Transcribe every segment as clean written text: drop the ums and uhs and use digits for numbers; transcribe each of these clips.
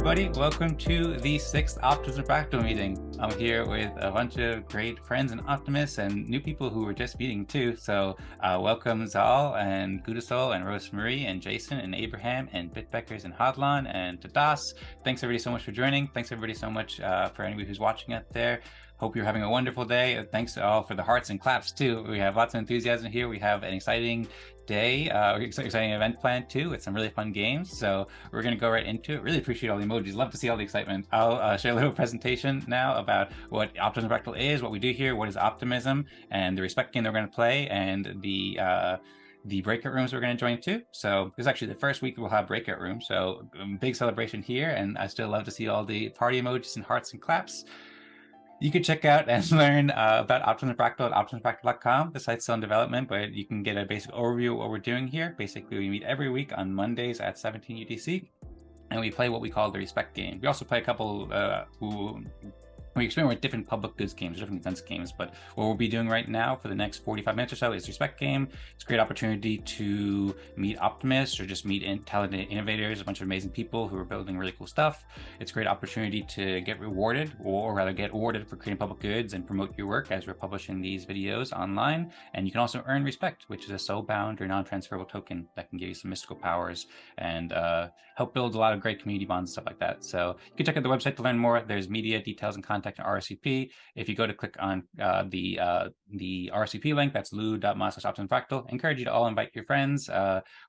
everybody. Welcome to the 6th Optimism Fractal meeting. I'm here with a bunch of great friends and optimists and new people who were just meeting too. So welcome Eyal and Gudasol and Rosemary and Jason and Abraham and BitBeckers and Hodlon and Tadas. Thanks everybody so much for joining. Thanks everybody so much for anybody who's watching out there. Hope you're having a wonderful day. Thanks to all for the hearts and claps too. We have lots of enthusiasm here. We have an exciting day, exciting event planned too with some really fun games. So we're going to go right into it. Really appreciate all the emojis. Love to see all the excitement. I'll share a little presentation now about what Optimism Fractal is, what we do here, what is optimism, and the respect game that we're going to play, and the breakout rooms we're going to join too. So this is actually the first week we'll have breakout rooms. So big celebration here, and I still love to see all the party emojis and hearts and claps. You can check out and learn about Optimism Fractal at optimismfractal.com. The site's still in development, but you can get a basic overview of what we're doing here. Basically, we meet every week on Mondays at 17 UTC, and we play what we call the respect game. We also play a couple we experiment with different public goods games, different consensus games, but what we'll be doing right now for the next 45 minutes or so is the respect game. It's a great opportunity to meet optimists or just meet talented innovators, a bunch of amazing people who are building really cool stuff. It's a great opportunity to get rewarded, or rather get awarded for creating public goods and promote your work as we're publishing these videos online. And you can also earn respect, which is a soul-bound or non-transferable token that can give you some mystical powers and help build a lot of great community bonds and stuff like that. So you can check out the website to learn more. There's media details and contact and RSVP. If you go to click on the RSVP link, that's lou.ma/optimismfractal. I encourage you to all invite your friends.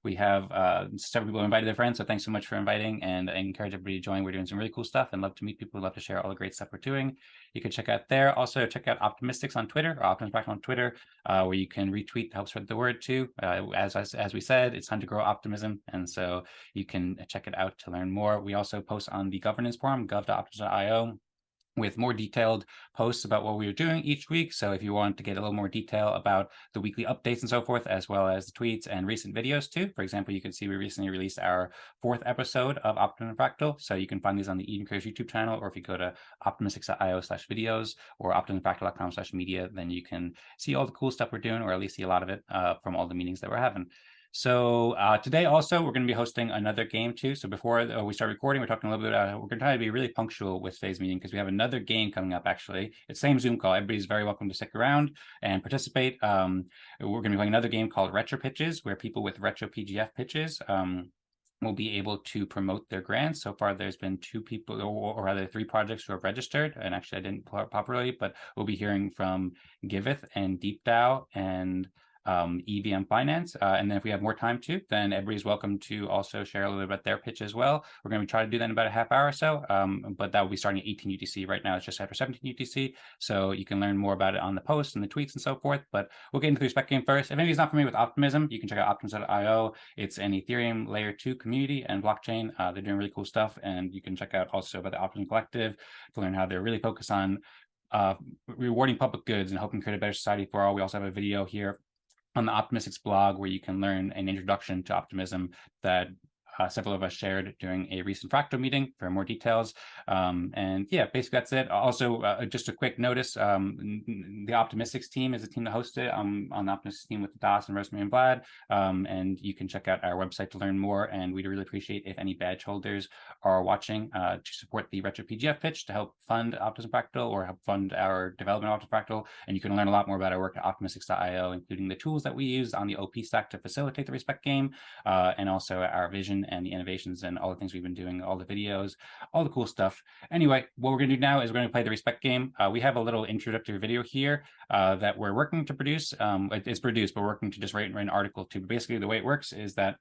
We have several people who invited their friends, so thanks so much for inviting, and I encourage everybody to join. We're doing some really cool stuff and love to meet people who love to share all the great stuff we're doing. You can check out there. Also check out Optimystics on Twitter, or Optimism Fractal on Twitter, where you can retweet to help spread the word too. As we said, it's time to grow optimism, and so you can check it out to learn more. We also post on the governance forum, gov.optimism.io, with more detailed posts about what we are doing each week. So if you want to get a little more detail about the weekly updates and so forth, as well as the tweets and recent videos too. For example, you can see we recently released our 4th episode of Optimism Fractal. So you can find these on the Eden Fractal YouTube channel, or if you go to optimistics.io/videos or optimismfractal.com/media, then you can see all the cool stuff we're doing, or at least see a lot of it from all the meetings that we're having. So today also we're going to be hosting another game too. So before we start recording, we're talking a little bit about we're going to try to be really punctual with today's meeting because we have another game coming up. Actually, it's the same Zoom call. Everybody's very welcome to stick around and participate. We're going to be playing another game called RetroPitches, where people with Retro PGF pitches will be able to promote their grants. So far, there's been 2 people, or rather 3 projects who have registered. And actually, I didn't pull out properly, but we'll be hearing from Giveth and DeepDAO and EVM Finance. And then if we have more time too, then everybody's welcome to also share a little bit about their pitch as well. We're going to try to do that in about a half hour or so, but that will be starting at 18 UTC. Right now, it's just after 17 UTC. So you can learn more about it on the posts and the tweets and so forth. But we'll get into the respect game first. If anybody's not familiar with Optimism, you can check out optimism.io. It's an Ethereum layer 2 community and blockchain. They're doing really cool stuff. And you can check out also about the Optimism Collective to learn how they're really focused on rewarding public goods and helping create a better society for all. We also have a video here on the Optimistics blog where you can learn an introduction to optimism that several of us shared during a recent Fractal meeting for more details. And yeah, basically that's it. Also, just a quick notice, the Optimistics team is the team that hosted it. I'm on the Optimistics team with Tadas and Rosemary and Vlad. And you can check out our website to learn more. And we'd really appreciate if any badge holders are watching to support the Retro PGF pitch to help fund Optimism Fractal or help fund our development of Optimism Fractal. And you can learn a lot more about our work at optimistics.io, including the tools that we use on the OP stack to facilitate the respect game, and also our vision and the innovations and all the things we've been doing, all the videos, all the cool stuff. Anyway, what we're going to do now is we're going to play the respect game. We have a little introductory video here that we're working to produce. It's produced, but we're working to just write an article too. But basically, the way it works is that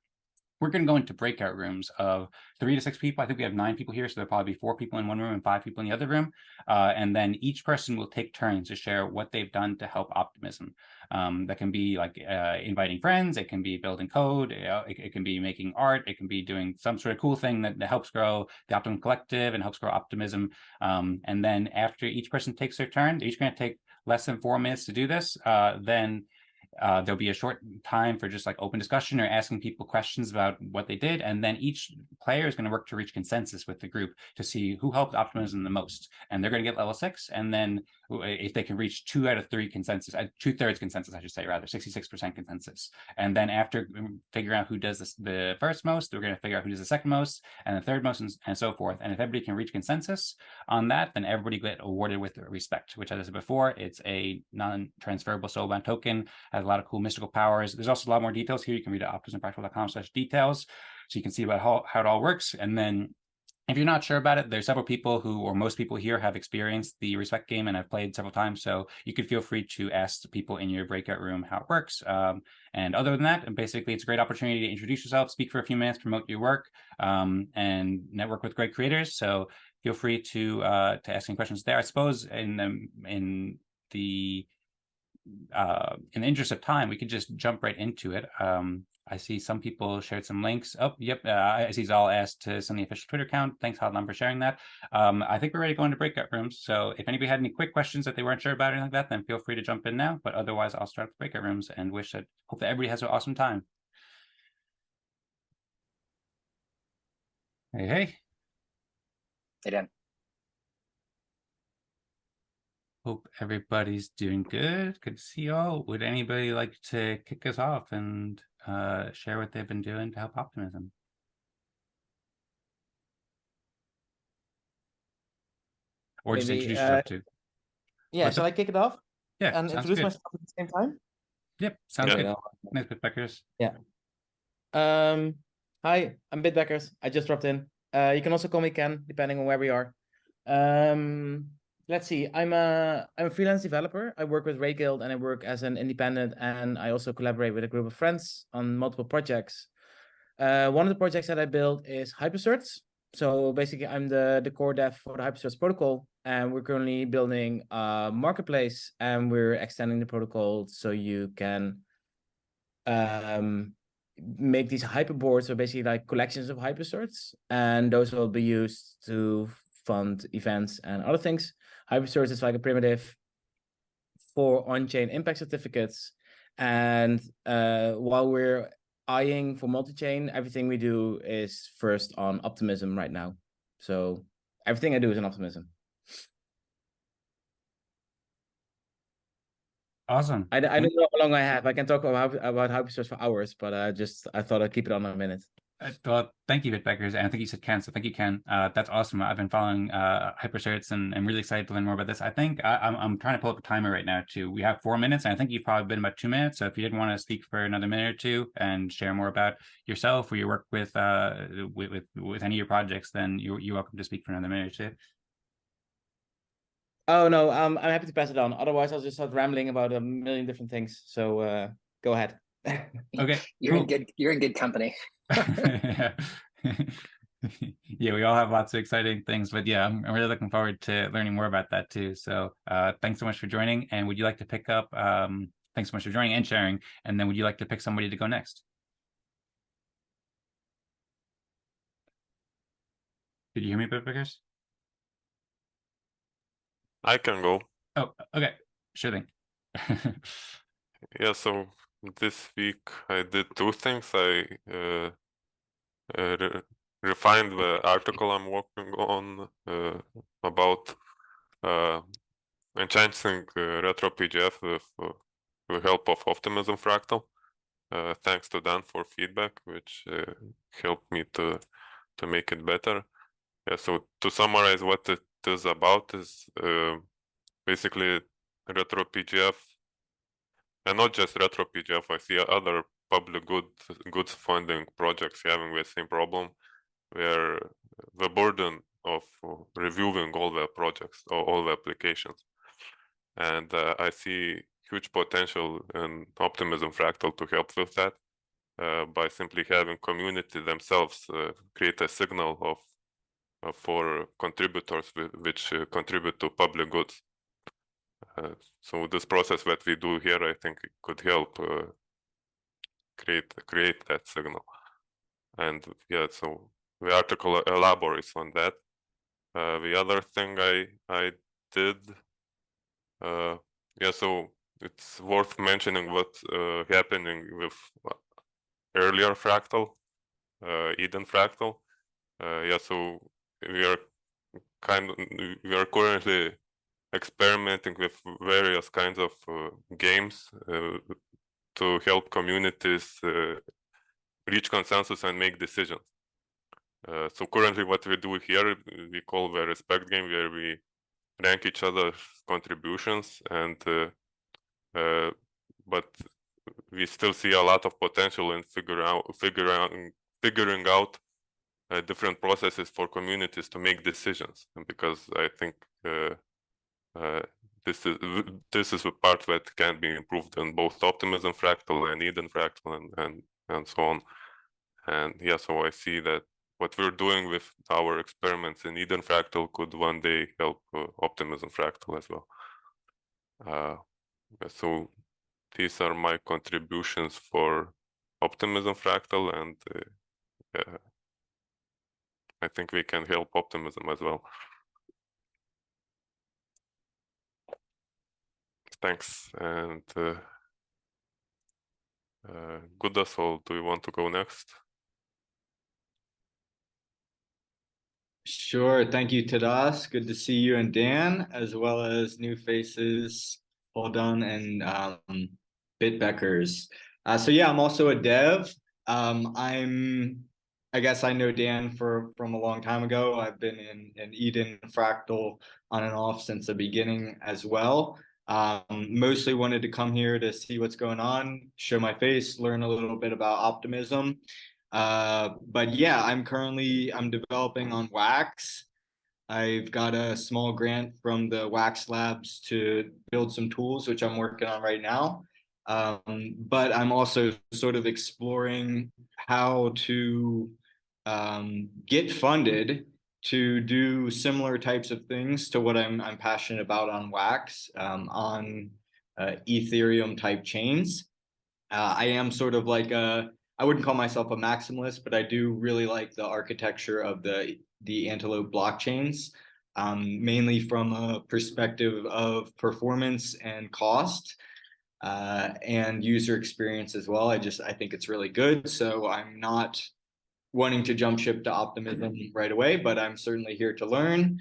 we're going to go into breakout rooms of 3 to 6 people. I think we have 9 people here, so there'll probably be 4 people in one room and 5 people in the other room. And then each person will take turns to share what they've done to help optimism. That can be like inviting friends. It can be building code. It can be making art. It can be doing some sort of cool thing that helps grow the Optimism Collective and helps grow optimism. And then after each person takes their turn, they're each going to take less than 4 minutes to do this. Then there'll be a short time for just like open discussion or asking people questions about what they did. And then each player is going to work to reach consensus with the group to see who helped Optimism the most. And they're going to get level 6. And then if they can reach 2 out of 3 consensus, 2/3 consensus, I should say, rather, 66% consensus. And then after figuring out who does the first most, we're going to figure out who does the second most and the third most, and so forth. And if everybody can reach consensus on that, then everybody get awarded with respect, which, as I said before, it's a non-transferable soulbound token, has a lot of cool mystical powers. There's also a lot more details here. You can read at optimismfractal.com/details, so you can see about how it all works. And then if you're not sure about it, there's several people who, or most people here, have experienced the respect game and have played several times. So you could feel free to ask the people in your breakout room how it works. And other than that, basically, it's a great opportunity to introduce yourself, speak for a few minutes, promote your work, and network with great creators. So feel free to ask any questions there. I suppose in the interest of time, we could just jump right into it. I see some people shared some links. Oh, yep. I see Zal asked to send the official Twitter account. Thanks, Hodlon, for sharing that. I think we're ready to go into breakout rooms. So if anybody had any quick questions that they weren't sure about or anything like that, then feel free to jump in now. But otherwise, I'll start the breakout rooms and hope that everybody has an awesome time. Hey, hey. Hey, Dan. Hope everybody's doing good. Good to see you all. Would anybody like to kick us off and share what they've been doing to help Optimism? Or just introduce yourself too. Yeah, shall I kick it off? Yeah, and introduce myself at the same time? Yep, sounds good. Nice, BitBeckers. Yeah. Hi, I'm BitBeckers. I just dropped in. You can also call me Ken, depending on where we are. Let's see. I'm a freelance developer. I work with Ray Guild and I work as an independent, and I also collaborate with a group of friends on multiple projects. One of the projects that I built is Hypercerts. So basically, I'm the core dev for the Hypercerts protocol, and we're currently building a marketplace, and we're extending the protocol so you can make these hyperboards, so basically like collections of hypercerts, and those will be used to fund events and other things. Hypercerts is like a primitive for on-chain impact certificates, and while we're eyeing for multi-chain, everything we do is first on Optimism right now. So everything I do is on Optimism. Awesome. I don't know how long I have. I can talk about Hypercerts for hours, but I thought I'd keep it on a minute. Well, thank you, BitBeckers, and I think you said Ken, so thank you, Ken. That's awesome. I've been following Hypercerts, and I'm really excited to learn more about this. I think I'm trying to pull up a timer right now too. We have 4 minutes, and I think you've probably been about 2 minutes. So if you didn't want to speak for another minute or two and share more about yourself or your work with any of your projects, then you're welcome to speak for another minute or two. Oh no, I'm happy to pass it on. Otherwise, I'll just start rambling about a million different things. So go ahead. Okay, you're in good company. Yeah, we all have lots of exciting things, but yeah, I'm really looking forward to learning more about that too. So thanks so much for joining. And would you like to pick up, thanks so much for joining and sharing. And then would you like to pick somebody to go next? Did you hear me, BitBeckers? I can go. Oh, okay. Sure thing. Yeah, so this week I did 2 things. I refined the article I'm working on about enhancing Retro PGF with the help of Optimism Fractal. Thanks to Dan for feedback, which helped me to make it better. Yeah, so to summarize what it is about is basically Retro PGF, and not just Retro PGF. I see other public goods funding projects having the same problem, where the burden of reviewing all the projects or all the applications, and I see huge potential in Optimism Fractal to help with that by simply having community themselves create a signal of for contributors which contribute to public goods. So this process that we do here, I think it could help create that signal. And yeah, so the article elaborates on that. The other thing I did, yeah, so it's worth mentioning what happening with earlier fractal, Eden Fractal. Yeah, so we are currently experimenting with various kinds of games to help communities reach consensus and make decisions. So currently what we do here, we call the respect game, where we rank each other's contributions, and but we still see a lot of potential in figuring out different processes for communities to make decisions, and because I think this is the part that can be improved in both Optimism Fractal and Eden Fractal and so on. And yeah, so I see that what we're doing with our experiments in Eden Fractal could one day help Optimism Fractal as well. So these are my contributions for Optimism Fractal, and I think we can help Optimism as well. Thanks. And Gudasol, do you want to go next? Sure. Thank you, Tadas. Good to see you and Dan, as well as new faces, Hodlon and BitBeckers. So yeah, I'm also a dev. I guess I know Dan from a long time ago. I've been in Eden Fractal on and off since the beginning as well. Mostly wanted to come here to see what's going on, show my face, learn a little bit about optimism. But yeah, I'm developing on Wax. I've got a small grant from the Wax Labs to build some tools, which I'm working on right now. But I'm also sort of exploring how to get funded to do similar types of things to what I'm passionate about on Wax, on Ethereum type chains. I am sort of like I wouldn't call myself a maximalist, but I do really like the architecture of the Antelope blockchains, mainly from a perspective of performance and cost, and user experience as well. I think it's really good. So I'm not wanting to jump ship to Optimism right away, but I'm certainly here to learn.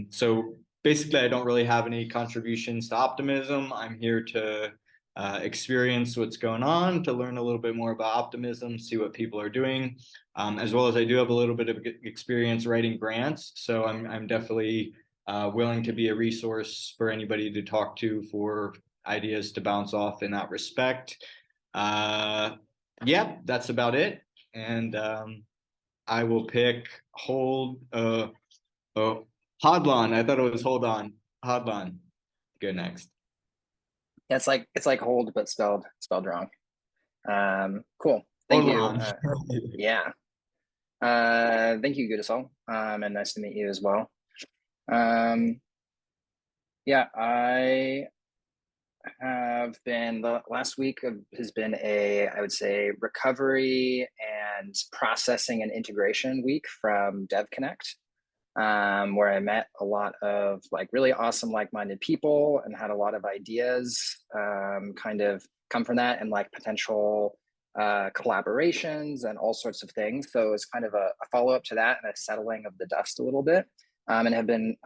So basically, I don't really have any contributions to Optimism. I'm here to experience what's going on, to learn a little bit more about optimism, see what people are doing, as well as I do have a little bit of experience writing grants. So I'm definitely willing to be a resource for anybody to talk to for ideas to bounce off in that respect. Yeah, that's about it. And I will pick Hodlon. I thought it was Hodlon. Go next. Yeah, it's like hold, but spelled wrong. Cool. Thank you. Yeah. Thank you, Gudasol. And nice to meet you as well. Yeah, I have been, the last week has been I would say, recovery and processing and integration week from DevConnect, where I met a lot of really awesome, like-minded people and had a lot of ideas kind of come from that, and potential collaborations and all sorts of things. So it's kind of a follow-up to that and a settling of the dust a little bit, and have been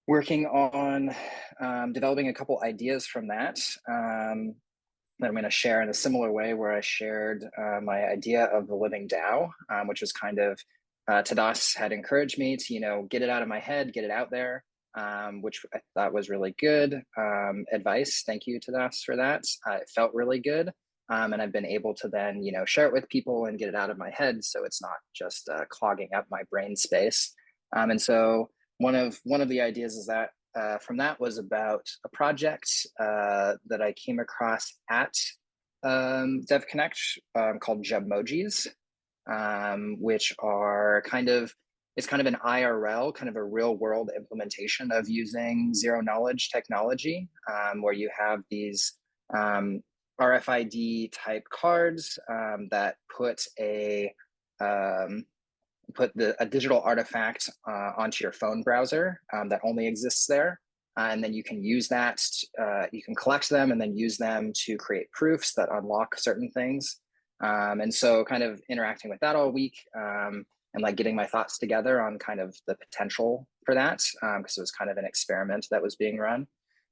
working on developing a couple ideas from that that I'm going to share in a similar way, where I shared my idea of the living DAO, which was kind of Tadas had encouraged me to, get it out of my head, get it out there, which I thought was really good advice. Thank you, Tadas, for that. It felt really good. And I've been able to then, share it with people and get it out of my head, so it's not just clogging up my brain space. And so one of the ideas is that from that was about a project that I came across at DevConnect called Jubmojis, which are it's kind of an IRL, kind of a real world implementation of using zero knowledge technology, where you have these RFID type cards that put a digital artifact onto your phone browser that only exists there. and then you can use that, you can collect them and then use them to create proofs that unlock certain things. And so kind of interacting with that all week, and like getting my thoughts together on kind of the potential for that, because it was kind of an experiment that was being run.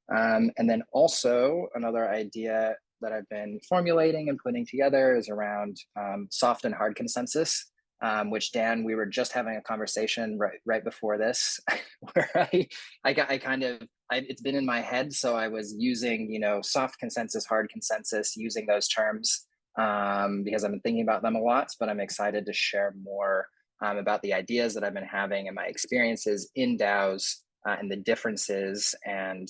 And then also another idea that I've been formulating and putting together is around soft and hard consensus, which Dan, we were just having a conversation right before this, where it's been in my head. So I was using, you know, soft consensus, hard consensus, using those terms because I've been thinking about them a lot, but I'm excited to share more about the ideas that I've been having and my experiences in DAOs and the differences and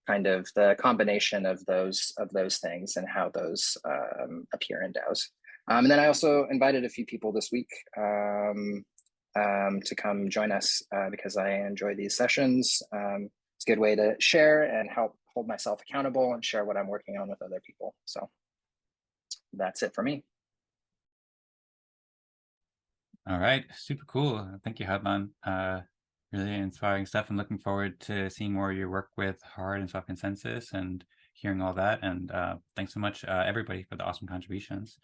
kind of the combination of those things and how those appear in DAOs. And then I also invited a few people this week to come join us because I enjoy these sessions. It's a good way to share and help hold myself accountable and share what I'm working on with other people. So that's it for me. All right, super cool. Thank you, Hodlon. Really inspiring stuff. I'm looking forward to seeing more of your work with hard and soft consensus and hearing all that. And thanks so much, everybody, for the awesome contributions.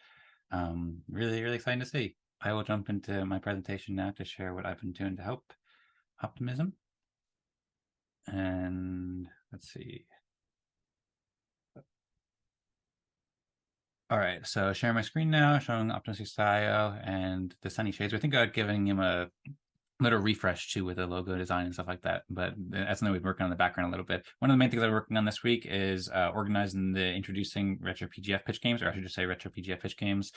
Really, really exciting to see. I will jump into my presentation now to share what I've been doing to help Optimism. And let's see. All right, so sharing my screen now, showing Optimistic IO and the sunny shades. I think I'm giving him a little refresh too with the logo design and stuff like that, but that's something we've been working on in the background a little bit. One of the main things I'm working on this week is organizing the introducing Retro PGF pitch games, or I should just say Retro PGF pitch games.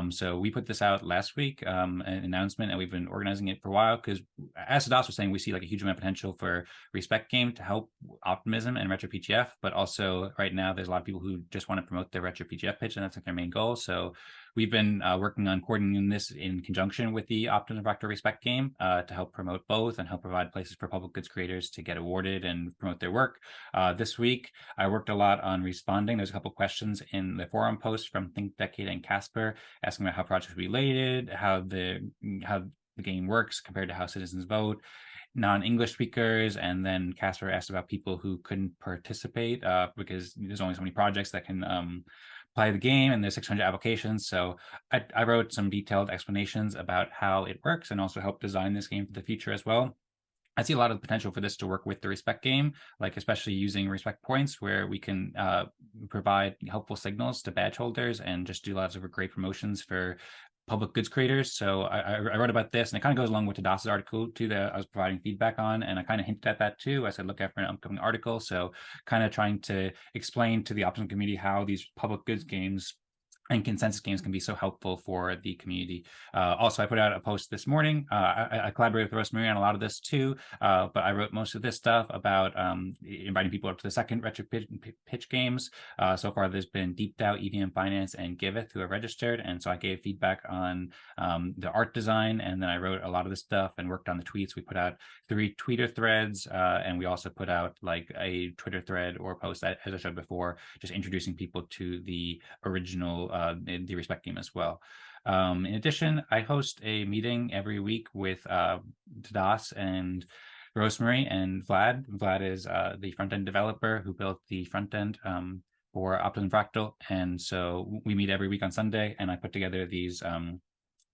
So we put this out last week, an announcement, and we've been organizing it for a while because, as Tadas was saying, we see like a huge amount of potential for Respect game to help Optimism and Retro PGF, but also right now there's a lot of people who just want to promote their Retro PGF pitch, and that's like their main goal. So we've been working on coordinating this in conjunction with the Optimism Fractal Respect game to help promote both and help provide places for public goods creators to get awarded and promote their work. This week, I worked a lot on responding. There's a couple questions in the forum post from Think Decade and Casper asking about how projects are related, how the game works compared to how citizens vote, non-English speakers, and then Casper asked about people who couldn't participate because there's only so many projects that can play the game, and there's 600 applications. So I wrote some detailed explanations about how it works and also helped design this game for the future as well. I see a lot of potential for this to work with the Respect game, like especially using Respect points where we can provide helpful signals to badge holders and just do lots of great promotions for public goods creators. So I wrote about this, and it kind of goes along with Tadas' article too that I was providing feedback on, and I kind of hinted at that too. I said look out for an upcoming article, so kind of trying to explain to the Optimism community how these public goods games and consensus games can be so helpful for the community. Also, I put out a post this morning. I collaborated with Rosemary on a lot of this too, but I wrote most of this stuff about inviting people up to the second Retro Pitch games. So far, there's been DeepDAO, EVM Finance, and Giveth who have registered, and so I gave feedback on the art design, and then I wrote a lot of this stuff and worked on the tweets. We put out 3 Twitter threads, and we also put out like a Twitter thread or post, as I showed before, just introducing people to the original the Respect game as well. In addition, I host a meeting every week with Tadas and Rosemary and Vlad. Vlad is the front-end developer who built the front end for Optimism Fractal, and so we meet every week on Sunday, and I put together these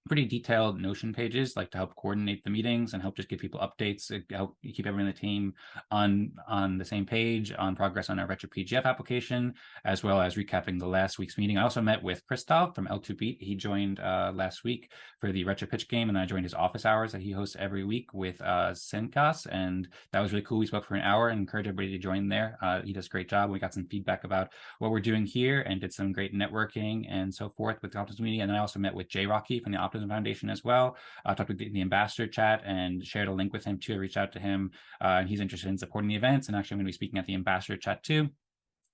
pretty detailed Notion pages, like to help coordinate the meetings and help just give people updates, help keep everyone in the team on the same page on progress on our Retro PGF application, as well as recapping the last week's meeting. I also met with Christoph from L2Beat. He joined last week for the Retro Pitch game, and I joined his office hours that he hosts every week with Senkas, and that was really cool. We spoke for an hour and encouraged everybody to join there. He does a great job. We got some feedback about what we're doing here and did some great networking and so forth with the Optimism community. And then I also met with Jay Rocky from the Optimism Foundation as well. I talked with the ambassador chat and shared a link with him too. I reached out to him, and he's interested in supporting the events. And actually, I'm going to be speaking at the ambassador chat too.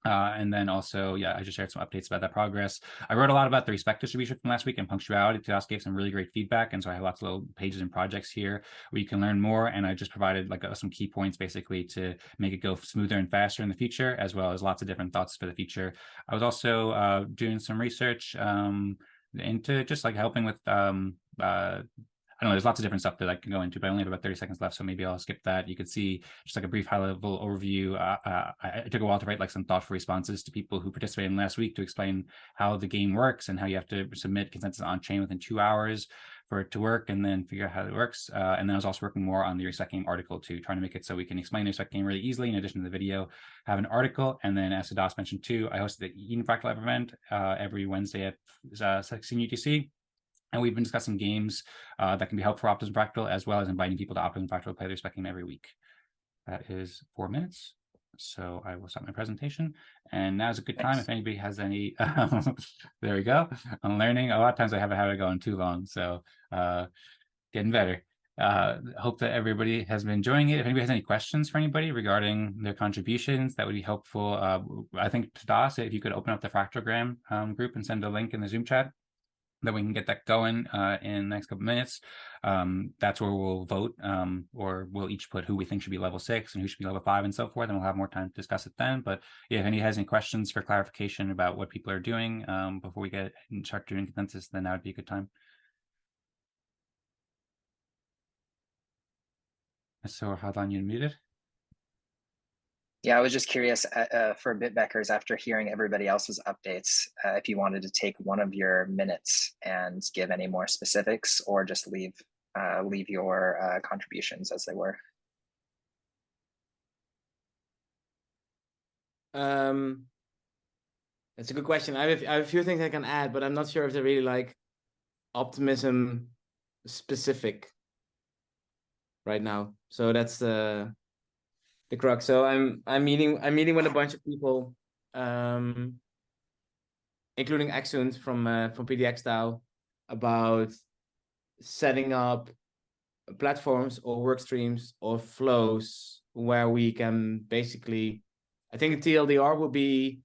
And then also, yeah, I just shared some updates about that progress. I wrote a lot about the Respect distribution from last week and punctuality. Tadas gave some really great feedback, and so I have lots of little pages and projects here where you can learn more. And I just provided like some key points basically to make it go smoother and faster in the future, as well as lots of different thoughts for the future. I was also doing some research into just like helping with don't know, there's lots of different stuff that I can go into, but I only have about 30 seconds left, so maybe I'll skip that. You could see just like a brief high-level overview. I took a while to write like some thoughtful responses to people who participated in last week to explain how the game works and how you have to submit consensus on chain within 2 hours for it to work, and then figure out how it works. And then I was also working more on the Respect Game article too, trying to make it so we can explain the Respect Game really easily. In addition to the video, have an article. And then, as Tadas mentioned too, I hosted the Eden Fractal event every Wednesday at 16 UTC. And we've been discussing games that can be helpful for Optimism Fractal, as well as inviting people to Optimism Fractal to play the Respect Game every week. That is 4 minutes. So I will stop my presentation. And now's a good time if anybody has any. There we go. I'm learning. A lot of times I have a habit of going too long. So getting better. Hope that everybody has been enjoying it. If anybody has any questions for anybody regarding their contributions, that would be helpful. I think, Tadas, if you could open up the Fractalgram group and send a link in the Zoom chat, then we can get that going in the next couple minutes. That's where we'll vote, or we'll each put who we think should be level 6 and who should be level 5 and so forth, and we'll have more time to discuss it then. But yeah, if anybody has any questions for clarification about what people are doing before we get and start doing consensus, then that would be a good time. So Hodlon, you muted? Yeah, I was just curious for BitBeckers, after hearing everybody else's updates, if you wanted to take one of your minutes and give any more specifics, or just leave your contributions as they were. That's a good question. I have a few things I can add, but I'm not sure if they're really like optimism specific right now. So that's the crux. So I'm meeting with a bunch of people, including Exunt from DeepDAO, about setting up platforms or work streams or flows where we can basically, I think the TLDR will be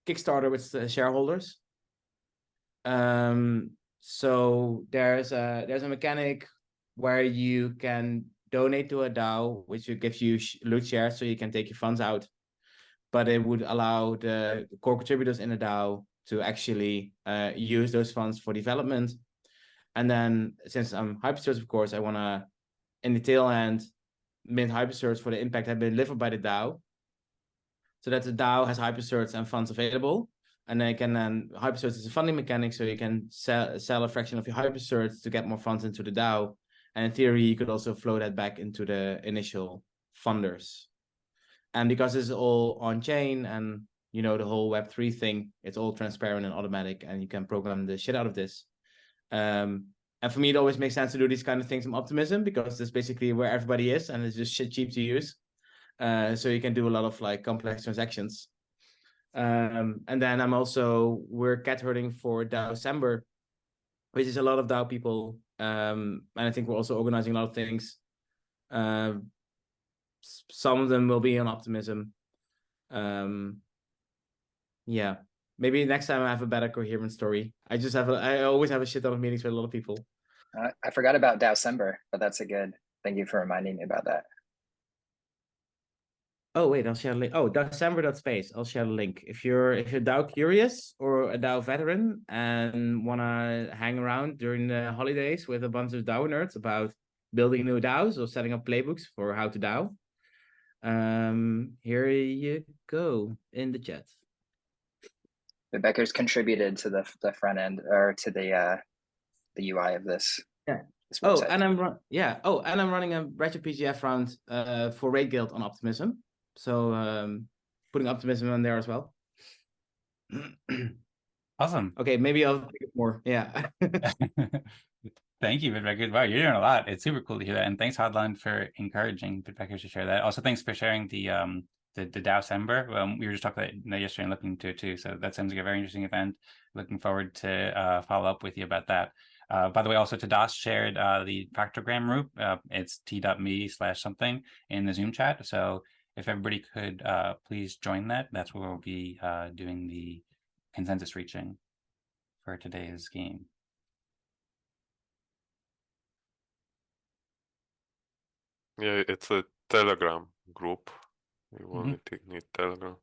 Kickstarter with the shareholders. So there's a mechanic where you can donate to a DAO, which gives you loot shares, so you can take your funds out. But it would allow the core contributors in a DAO to actually use those funds for development. And then, since I'm hypercerts, of course, I want to, in the tail end, mint hypercerts for the impact have been delivered by the DAO, so that the DAO has hypercerts and funds available. And hypercerts is a funding mechanic, so you can sell a fraction of your hypercerts to get more funds into the DAO. And in theory, you could also flow that back into the initial funders. And because this is all on chain and, you know, the whole Web3 thing, it's all transparent and automatic, and you can program the shit out of this. And for me, it always makes sense to do these kind of things in Optimism, because that's basically where everybody is, and it's just shit cheap to use. So you can do a lot of like complex transactions. And then we're cat herding for DAO-cember, which is a lot of DAO people. And I think we're also organizing a lot of things. Some of them will be on Optimism. Yeah, maybe next time I have a better coherent story. I always have a shit ton of meetings with a lot of people. I forgot about DAO-cember, but that's a good. Thank you for reminding me about that. Oh wait, I'll share a link. Oh, DAO-cember.space. I'll share the link. If you're DAO curious or a DAO veteran and wanna hang around during the holidays with a bunch of DAO nerds about building new DAOs or setting up playbooks for how to DAO, here you go in the chat. BitBeckers contributed to the front end, or to the UI of this. Yeah. This Oh, website. and I'm running a RetroPGF round for Raid Guild on Optimism. So putting Optimism on there as well. Awesome. Okay, maybe I'll think of more. Yeah. Thank you, BitBeckers. Wow, you're doing a lot. It's super cool to hear that. And thanks, Hodlon, for encouraging BitBeckers to share that. Also, thanks for sharing the DAO-cember. We were just talking about that yesterday and looking into it too. So that sounds like a very interesting event. Looking forward to follow up with you about that. By the way, also Tadas shared the Fractalgram group. It's t.me/something in the Zoom chat. So if everybody could please join that, that's where we'll be doing the consensus reaching for today's game. Yeah, it's a Telegram group. You only need Telegram.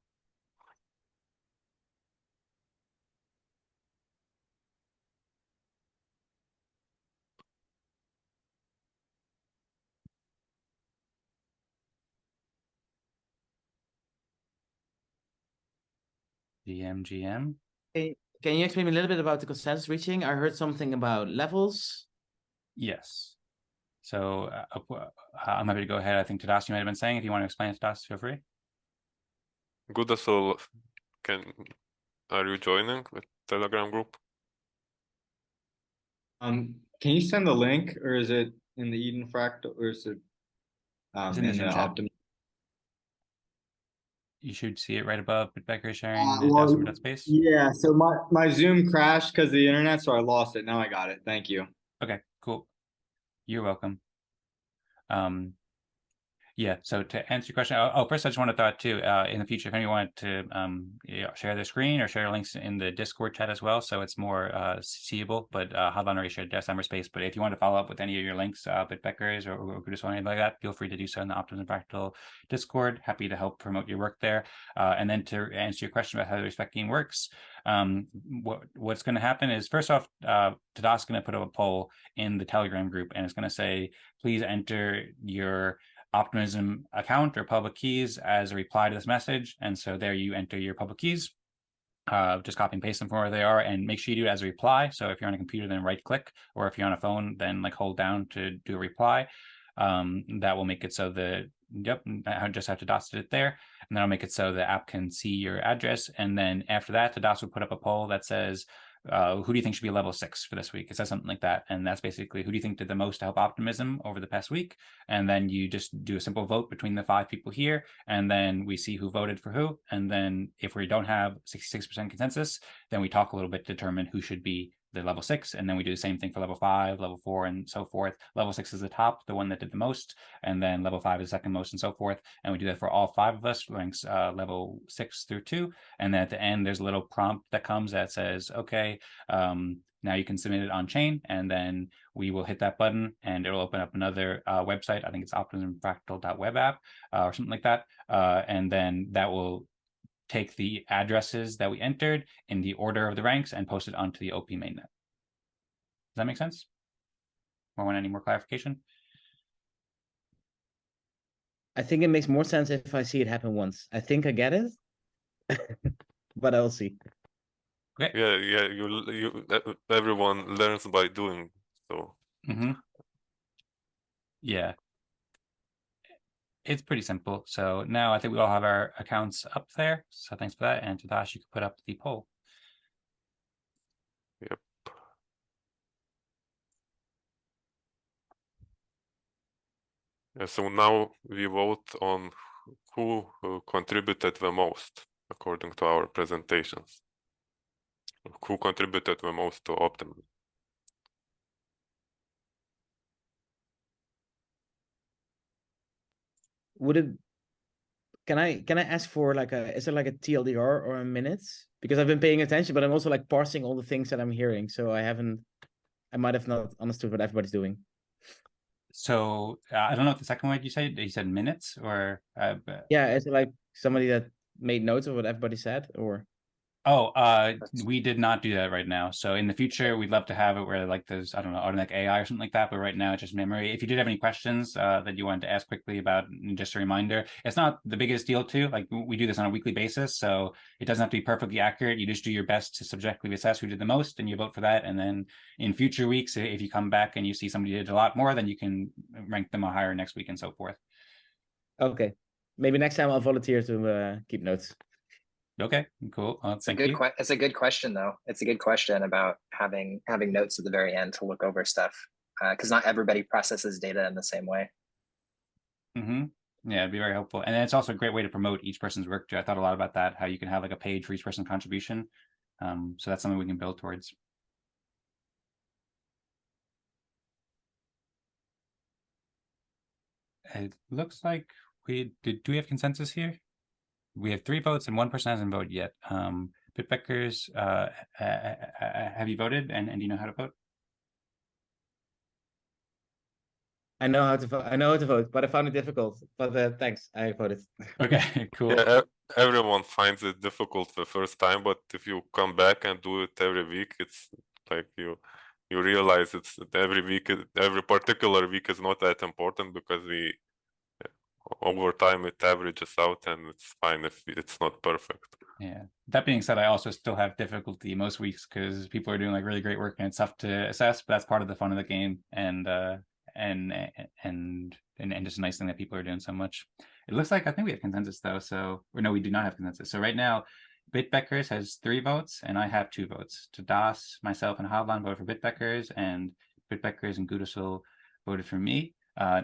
GM. Can you explain me a little bit about the consensus reaching? I heard something about levels. Yes. So I'm happy to go ahead. I think Tadas, you might have been saying, if you want to explain it, Tadas, feel free. Gudasol, are you joining the Telegram group? Can you send the link, or is it in the Eden Fractal, or is it in the in the chat. Optimism? You should see it right above BitBeckers sharing Well, space. yeah, so my Zoom crashed because of the internet, so I lost it. Now I got it. Thank you. Okay, cool. You're welcome. Yeah, so to answer your question, first I just want to thought too, in the future, if anyone wanted to share their screen or share links in the Discord chat as well, so it's more seeable, but Hodlon already shared December space, but if you want to follow up with any of your links, BitBeckers or Gudasol or anything like that, feel free to do so in the Optimism Fractal Discord. Happy to help promote your work there. And then to answer your question about how the respecting works, what's going to happen is, first off, Tadas is going to put up a poll in the Telegram group, and it's going to say, please enter your Optimism account or public keys as a reply to this message. And so there you enter your public keys, just copy and paste them from where they are, and make sure you do it as a reply. So if you're on a computer, then right click, or if you're on a phone, then like hold down to do a reply. That will make it so that, yep, I just have to Tadas it there, and that'll make it so the app can see your address. And then after that, Tadas will put up a poll that says, who do you think should be level 6 for this week? It says something like that. And that's basically, who do you think did the most to help Optimism over the past week? And then you just do a simple vote between the 5 people here. And then we see who voted for who. And then if we don't have 66% consensus, then we talk a little bit to determine who should be the level 6. And then we do the same thing for level 5, level 4, and so forth. Level 6 is the top, the one that did the most. And then level 5 is the second most, and so forth. And we do that for all 5 of us, ranks level 6 through 2. And then at the end, there's a little prompt that comes that says, okay, now you can submit it on chain, and then we will hit that button and it'll open up another website. I think it's optimismfractal.web app or something like that. And then that will take the addresses that we entered in the order of the ranks and post it onto the OP mainnet. Does that make sense? Or want any more clarification? I think it makes more sense if I see it happen once. I think I get it, but I will see. Okay. Yeah. Everyone learns by doing so. Yeah. It's pretty simple. So now I think we all have our accounts up there. So thanks for that. And Tadas, you can put up the poll. Yep. Yeah, so now we vote on who contributed the most according to our presentations. Who contributed the most to Optimism? Would it? Can I ask for like is it like a TLDR or a minutes? Because I've been paying attention, but I'm also like parsing all the things that I'm hearing. So I might have not understood what everybody's doing. So I don't know what the second word you said. You said minutes or? Yeah, is it like somebody that made notes of what everybody said, or? Oh, we did not do that right now. So in the future, we'd love to have it where like there's, I don't know, automatic AI or something like that. But right now, it's just memory. If you did have any questions that you wanted to ask quickly about, just a reminder, it's not the biggest deal too. Like we do this on a weekly basis, so it doesn't have to be perfectly accurate. You just do your best to subjectively assess who did the most, and you vote for that. And then in future weeks, if you come back and you see somebody did a lot more, then you can rank them higher next week and so forth. Okay, maybe next time I'll volunteer to keep notes. Okay, cool. It's a good question though. It's a good question about having notes at the very end to look over stuff, because not everybody processes data in the same way. Yeah, it'd be very helpful. And it's also a great way to promote each person's work too. I thought a lot about that, how you can have like a page for each person's contribution. So that's something we can build towards. It looks like do we have consensus here? We have 3 votes and 1 person hasn't voted yet. BitBeckers, have you voted, and do you know how to vote? I know how to vote. I know how to vote, but I found it difficult. But thanks, I voted. Okay, cool. Yeah, everyone finds it difficult the first time, but if you come back and do it every week, it's like you realize it's every particular week is not that important, because over time it averages out and it's fine if it's not perfect. Yeah. That being said, I also still have difficulty most weeks because people are doing like really great work and it's tough to assess, but that's part of the fun of the game. And just a nice thing that people are doing so much. It looks like I think we have consensus though. So or no, we do not have consensus. So right now, BitBeckers has 3 votes and I have 2 votes. Tadas, myself, and Hodlon voted for BitBeckers, and BitBeckers and Gudasol voted for me.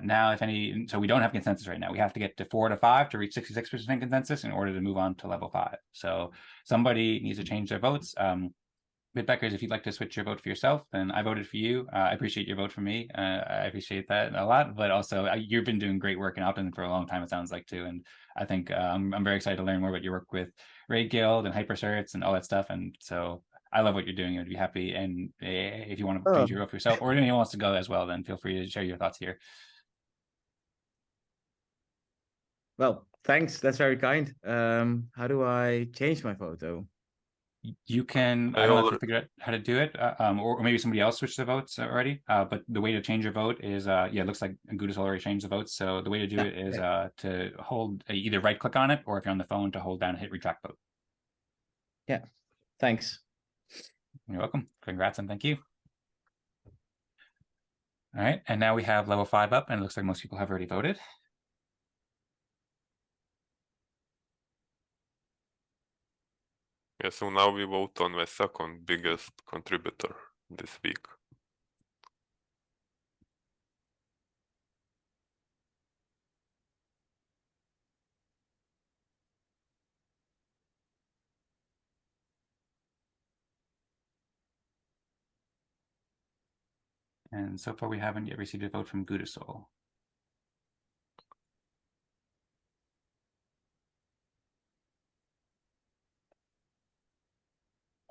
Now, if any, so we don't have consensus right now. We have to get to 4 to 5 to reach 66% consensus in order to move on to level 5. So somebody needs to change their votes. BitBeckers, if you'd like to switch your vote for yourself, then I voted for you. I appreciate your vote for me. I appreciate that a lot. But also, you've been doing great work in Optimism for a long time, it sounds like, too. And I think I'm very excited to learn more about your work with Raid Guild and Hypercerts and all that stuff. And so I love what you're doing. I'd be happy. And if you want to change your vote for yourself, or anyone wants to go as well, then feel free to share your thoughts here. Well, thanks. That's very kind. How do I change my photo? You can, I don't know if you figured out how to do it, or maybe somebody else switched the votes already. But the way to change your vote is, yeah, it looks like Gudasol already changed the votes. So the way to do it is to hold, either right click on it, or if you're on the phone, to hold down and hit retract vote. Yeah, thanks. You're welcome. Congrats and thank you. All right, and now we have level 5 up, and it looks like most people have already voted. Yeah, so now we vote on the second biggest contributor this week. And so far we haven't yet received a vote from Gudasol.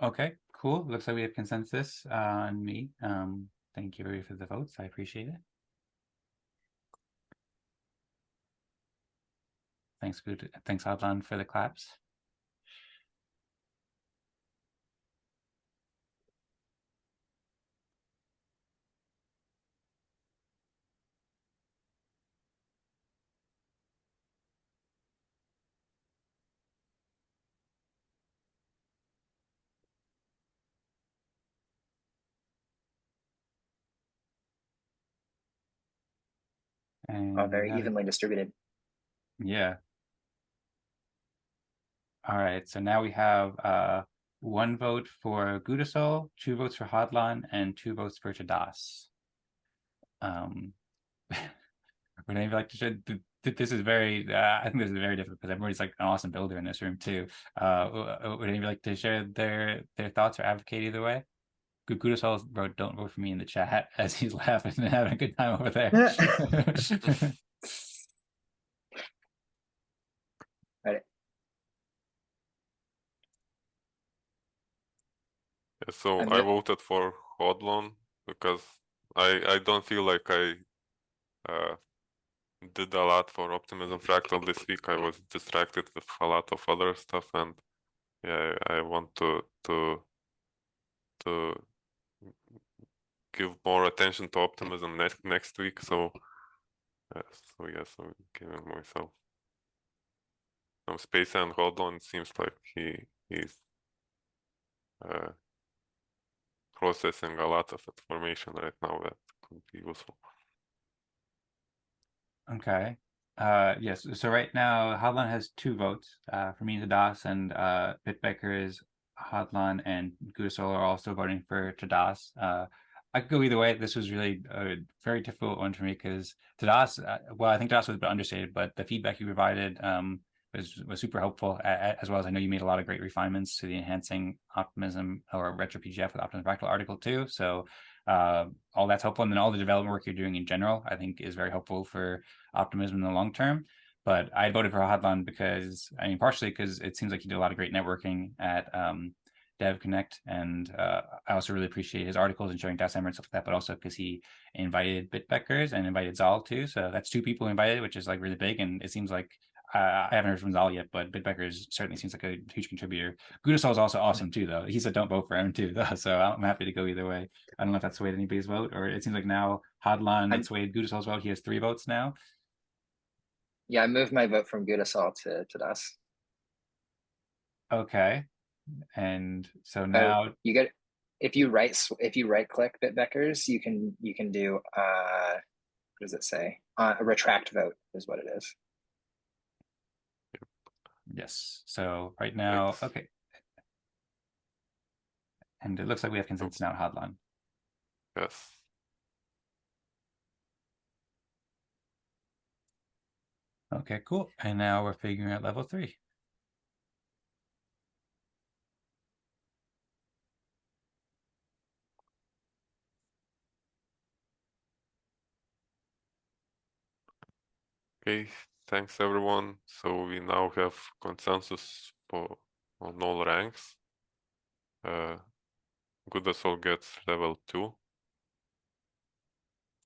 Okay, cool. Looks like we have consensus on me. Thank you for the votes. I appreciate it. Thanks, Hodlon, for the claps. And Very evenly distributed. Yeah. All right. So now we have 1 vote for Gudasol, 2 votes for Hodlon, and 2 votes for Tadas. Would anybody like to share? This is very, I think this is very difficult because everybody's like an awesome builder in this room too. Would anybody like to share their thoughts or advocate either way? Gudasol wrote, "Don't vote for me" in the chat as he's laughing and having a good time over there. Right. Yeah, so I voted for Hodlon because I don't feel like I did a lot for Optimism Fractal this week. I was distracted with a lot of other stuff, and yeah, I want to give more attention to optimism next week. So yes, I'm giving myself some space, and Hodlon seems like he's processing a lot of information right now that could be useful. Okay. Yes. So right now, Hodlon has 2 votes. For me, Tadas, and BitBeckers, Hodlon, and Gudasol are also voting for Tadas. I could go either way. This was really a very difficult one for me because Tadas, well, I think Tadas was a bit understated, but the feedback you provided was super helpful, as well as I know you made a lot of great refinements to the enhancing optimism or retro PGF with Optimism Fractal article too. So all that's helpful, and then all the development work you're doing in general, I think, is very helpful for optimism in the long term. But I voted for Hodlon because, I mean, partially because it seems like he did a lot of great networking at Dev Connect, and I also really appreciate his articles and showing DAO and stuff like that, but also because he invited BitBeckers and invited Zal too. So that's 2 people invited, which is like really big, and it seems like I haven't heard from Zal yet, but BitBeckers certainly seems like a huge contributor. Gudasol is also awesome too, though. He said don't vote for him too, though, so I'm happy to go either way. I don't know if that's swayed anybody's vote, or it seems like now Hodlon that swayed Gudasol's vote. He has 3 votes now. Yeah, I moved my vote from Gudasol to Tadas. Okay. And so now you get if you right click BitBeckers, you can do what does it say? A retract vote is what it is. yes. So right now, okay. And it looks like we have consensus now at Hodlon. Yes. Okay, cool. And now we're figuring out level 3. Okay, thanks everyone. So we now have consensus on all ranks. Gudasol gets level 2.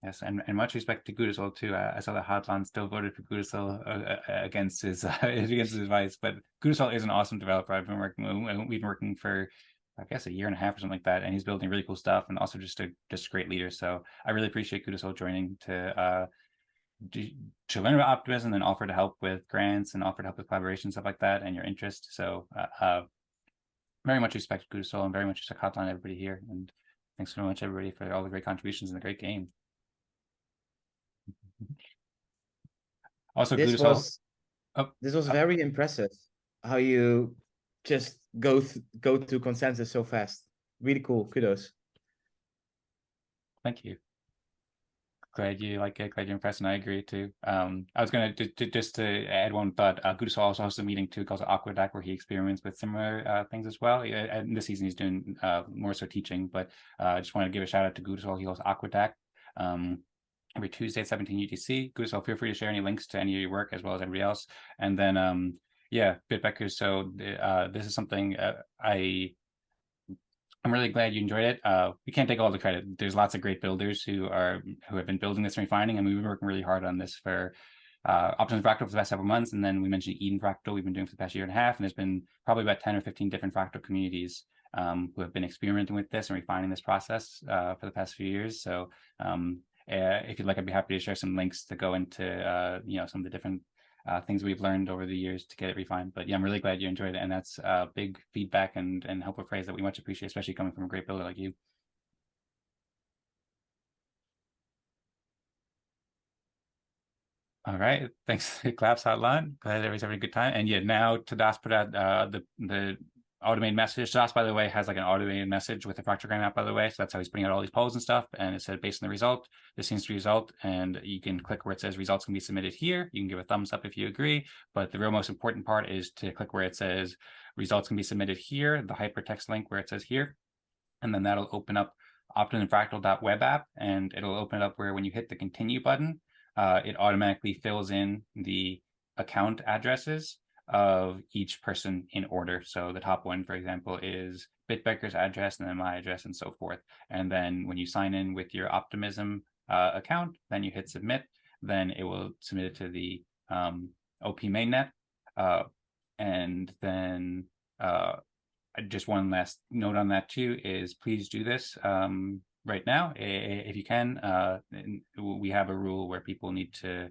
Yes, and much respect to Gudasol too. I saw that Hodlon still voted for Gudasol against his against his advice, but Gudasol is an awesome developer. We've been working for I guess a year and a half or something like that, and he's building really cool stuff and also just a great leader. So I really appreciate Gudasol joining to learn about optimism and offer to help with grants and offer to help with collaboration, stuff like that, and your interest. So very much respect Gudasol and very much respect Hodlon, everybody here, and thanks so much everybody for all the great contributions and the great game. Also, This Gudasol. was very impressive. How you just go to consensus so fast. Really cool. Kudos. Thank you. Glad you like it. Glad you're impressed, and I agree too. I was gonna just to add one thought. Gudasol also hosts a meeting too called Aqueduct, where he experiments with similar things as well. And this season he's doing more so teaching, but I just want to give a shout out to Gudasol. He hosts Aqueduct every Tuesday at 17 UTC. Gudasol, feel free to share any links to any of your work as well as everybody else. And then yeah, BitBeckers. So this is something I'm really glad you enjoyed it. We can't take all the credit. There's lots of great builders who have been building this and refining, and we've been working really hard on this for Optimism Fractal for the past several months. And then we mentioned Eden Fractal we've been doing for the past year and a half, and there's been probably about 10 or 15 different fractal communities who have been experimenting with this and refining this process for the past few years. So if you'd like, I'd be happy to share some links to go into some of the different things we've learned over the years to get it refined. But yeah, I'm really glad you enjoyed it, and that's big feedback and helpful praise that we much appreciate, especially coming from a great builder like you. All right, thanks. Claps Hotline. Glad everybody's having a good time. And yeah, now Tadas put out the automated message. Tadas, by the way, has like an automated message with the fractogram app, by the way. So that's how he's putting out all these polls and stuff. And it said based on the result, this seems to result. And you can click where it says results can be submitted here. You can give a thumbs up if you agree. But the real most important part is to click where it says results can be submitted here, the hypertext link where it says here. And then that'll open up optimismfractal.web app, and it'll open it up where when you hit the continue button, it automatically fills in the account addresses of each person in order. So the top one, for example, is BitBeckers' address, and then my address, and so forth. And then when you sign in with your Optimism account, then you hit submit, then it will submit it to the OP mainnet. And then just one last note on that too is please do this right now if you can. We have a rule where people need to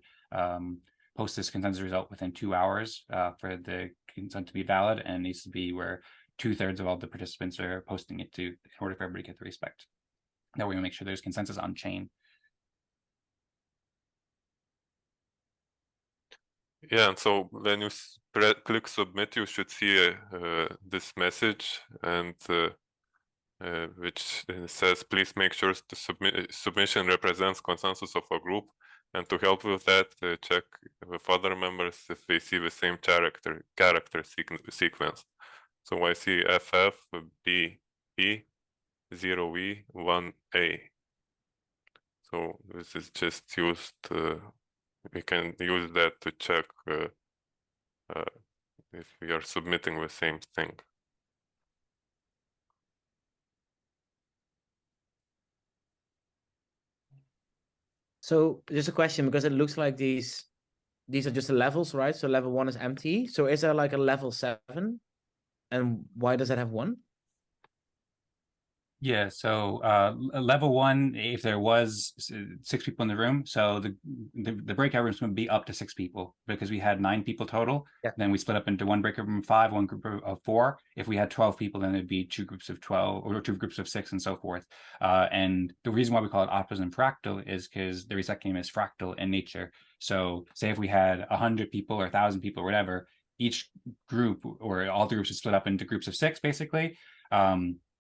post this consensus result within 2 hours for the consent to be valid, and it needs to be where 2/3 of all the participants are posting it to in order for everybody to get the respect. That way we make sure there's consensus on chain. Yeah, and so when you click submit, you should see this message, and which says, please make sure the submission represents consensus of a group. And to help with that, check with other members if they see the same character sequence. So I see FFBP 0V1A. So this is just used. We can use that to check if we are submitting the same thing. So just a question, because it looks like these are just the levels, right? So level 1 is empty. So is there like a level 7? And why does that have 1? Yeah, so level 1, if there was 6 people in the room, so the breakout rooms would be up to 6 people because we had 9 people total. Yeah. Then we split up into one breakout room of 5, one group of 4. If we had 12 people, then it'd be 2 groups of 12 or 2 groups of 6 and so forth. And the reason why we call it Optimism Fractal is because the reset game is fractal in nature. So say if we had 100 people or 1,000 people or whatever, each group or all the groups would split up into groups of 6 basically.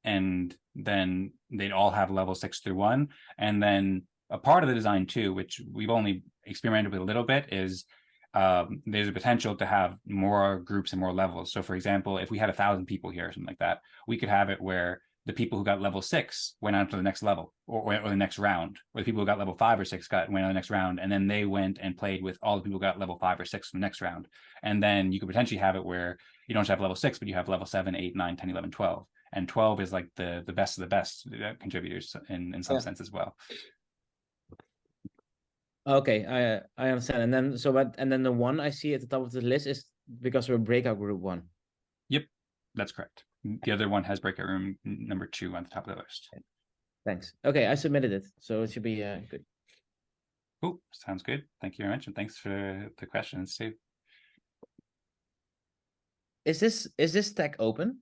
And then they'd all have level 6 through 1. And then a part of the design too, which we've only experimented with a little bit, is there's a potential to have more groups and more levels. So for example, if we had 1,000 people here or something like that, we could have it where the people who got level 6 went on to the next level or the next round, or the people who got level 5 or 6 went on the next round, and then they went and played with all the people who got level 5 or 6 in the next round. And then you could potentially have it where you don't just have level 6, but you have level 7, 8, 9, 10, 11, 12. And 12 is like the best of the best contributors in some sense as well. Okay, I understand. And then and then the 1 I see at the top of the list is because we're breakout group 1. Yep, that's correct. The other one has breakout room number 2 on the top of the list. Thanks. Okay, I submitted it, so it should be good. Cool, sounds good. Thank you very much, and thanks for the questions too. Is this tech open?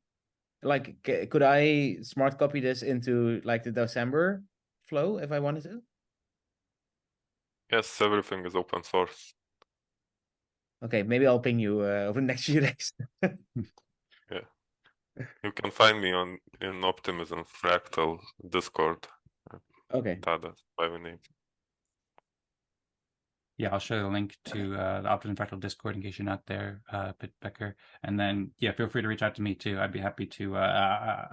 Like, could I smart copy this into like the December flow if I wanted to? Yes, everything is open source. Okay, maybe I'll ping you over the next few days. Yeah, you can find me in Optimism Fractal Discord. Okay. Tadas by my name. Yeah, I'll show the link to the Optimism Fractal Discord in case you're not there, BitBecker. And then, yeah, feel free to reach out to me too. I'd be happy to.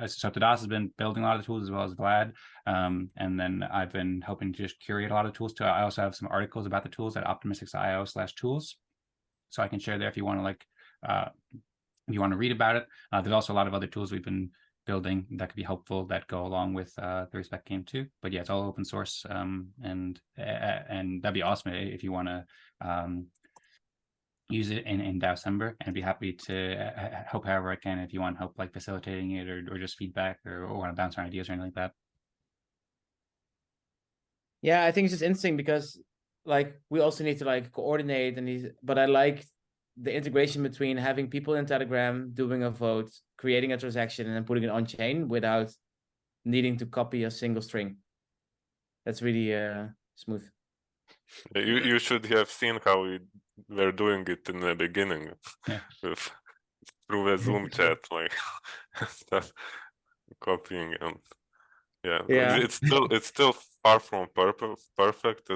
So Tadas has been building a lot of the tools as well as Vlad. And then I've been helping to just curate a lot of tools too. I also have some articles about the tools at optimistics.io/tools. So I can share there if you want to if you want to read about it. There's also a lot of other tools we've been building that could be helpful that go along with the respect game too. But yeah, it's all open source, and that'd be awesome if you want to use it in December, and I'd be happy to help however I can if you want help like facilitating it or just feedback or want to bounce around ideas or anything like that. Yeah, I think it's just interesting because like we also need to like coordinate but I like the integration between having people in Telegram doing a vote, creating a transaction, and then putting it on chain without needing to copy a single string. That's really smooth. You should have seen how we were doing it in the beginning. Yeah. Through a Zoom chat, like stuff, copying and yeah. It's still far from perfect.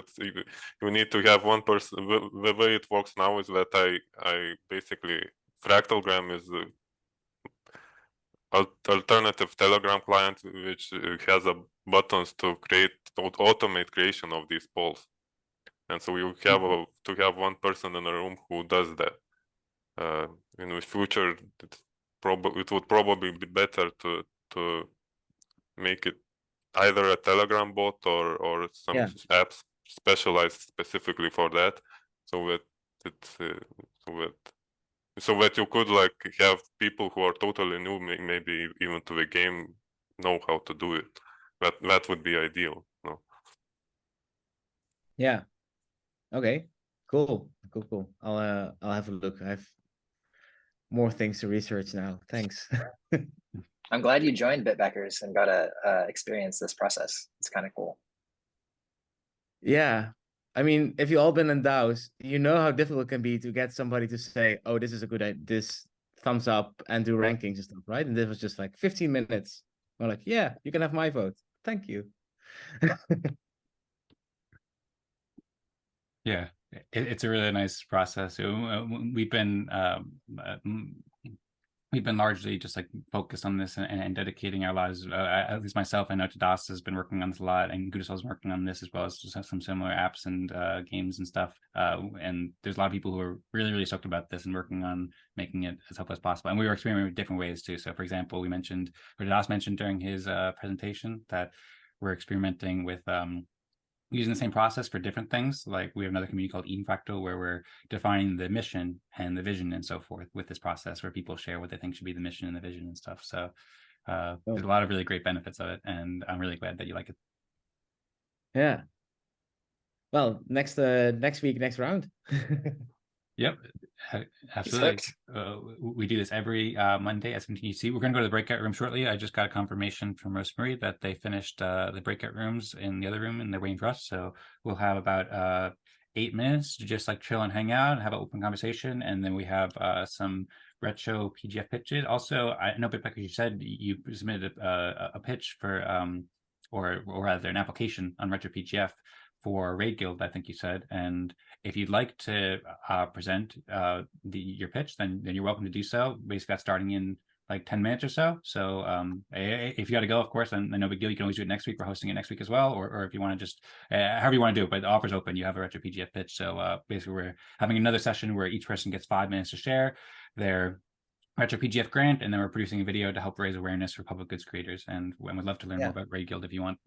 You need to have one person. The way it works now is that I basically Fractalgram is the alternative Telegram client which has buttons to automate creation of these polls, and so you have to have one person in a room who does that. In the future, it would probably be better to make it either a Telegram bot or some apps specialized specifically for that, so that it's so that you could like have people who are totally new, maybe even to the game, know how to do it. That would be ideal. No. Yeah. Okay. Cool. I'll have a look. I have more things to research now. Thanks. I'm glad you joined BitBeckers and got to experience this process. It's kind of cool. Yeah. I mean, if you all been in DAOs, you know how difficult it can be to get somebody to say, oh, this is a good idea, this thumbs up and do rankings and stuff, right? And this was just like 15 minutes. We're like, yeah, you can have my vote. Thank you. Yeah, it's a really nice process. We've been largely just like focused on this and dedicating our lives. At least myself, I know Tadas has been working on this a lot, and Gudasol is working on this as well as just some similar apps and games and stuff. And there's a lot of people who are really, really stoked about this and working on making it as helpful as possible. And we were experimenting with different ways too. So, for example, Tadas mentioned during his presentation that we're experimenting with using the same process for different things. Like we have another community called Eden Fractal where we're defining the mission and the vision and so forth with this process, where people share what they think should be the mission and the vision and stuff. So There's a lot of really great benefits of it, and I'm really glad that you like it. Yeah. Well, next week, next round. Yep, absolutely. Hooked. We do this every Monday as contingency. We're going to go to the breakout room shortly. I just got a confirmation from Rosemary that they finished the breakout rooms in the other room and they're waiting for us. So we'll have about 8 minutes to just like chill and hang out and have an open conversation. And then we have some Retro PGF pitches. Also, I know, BitBeckers, you said you submitted a pitch for, or rather an application on Retro PGF for Raid Guild, I think you said. And if you'd like to present your pitch, then you're welcome to do so. Basically, that's starting in like 10 minutes or so. So if you got to go, of course, then no big deal. You can always do it next week. We're hosting it next week as well. Or if you want to just, however you want to do it, but the offer's open. You have a Retro PGF pitch. So basically, we're having another session where each person gets 5 minutes to share their Retro PGF grant, and then we're producing a video to help raise awareness for public goods creators. And we'd love to learn more about Raid Guild if you want.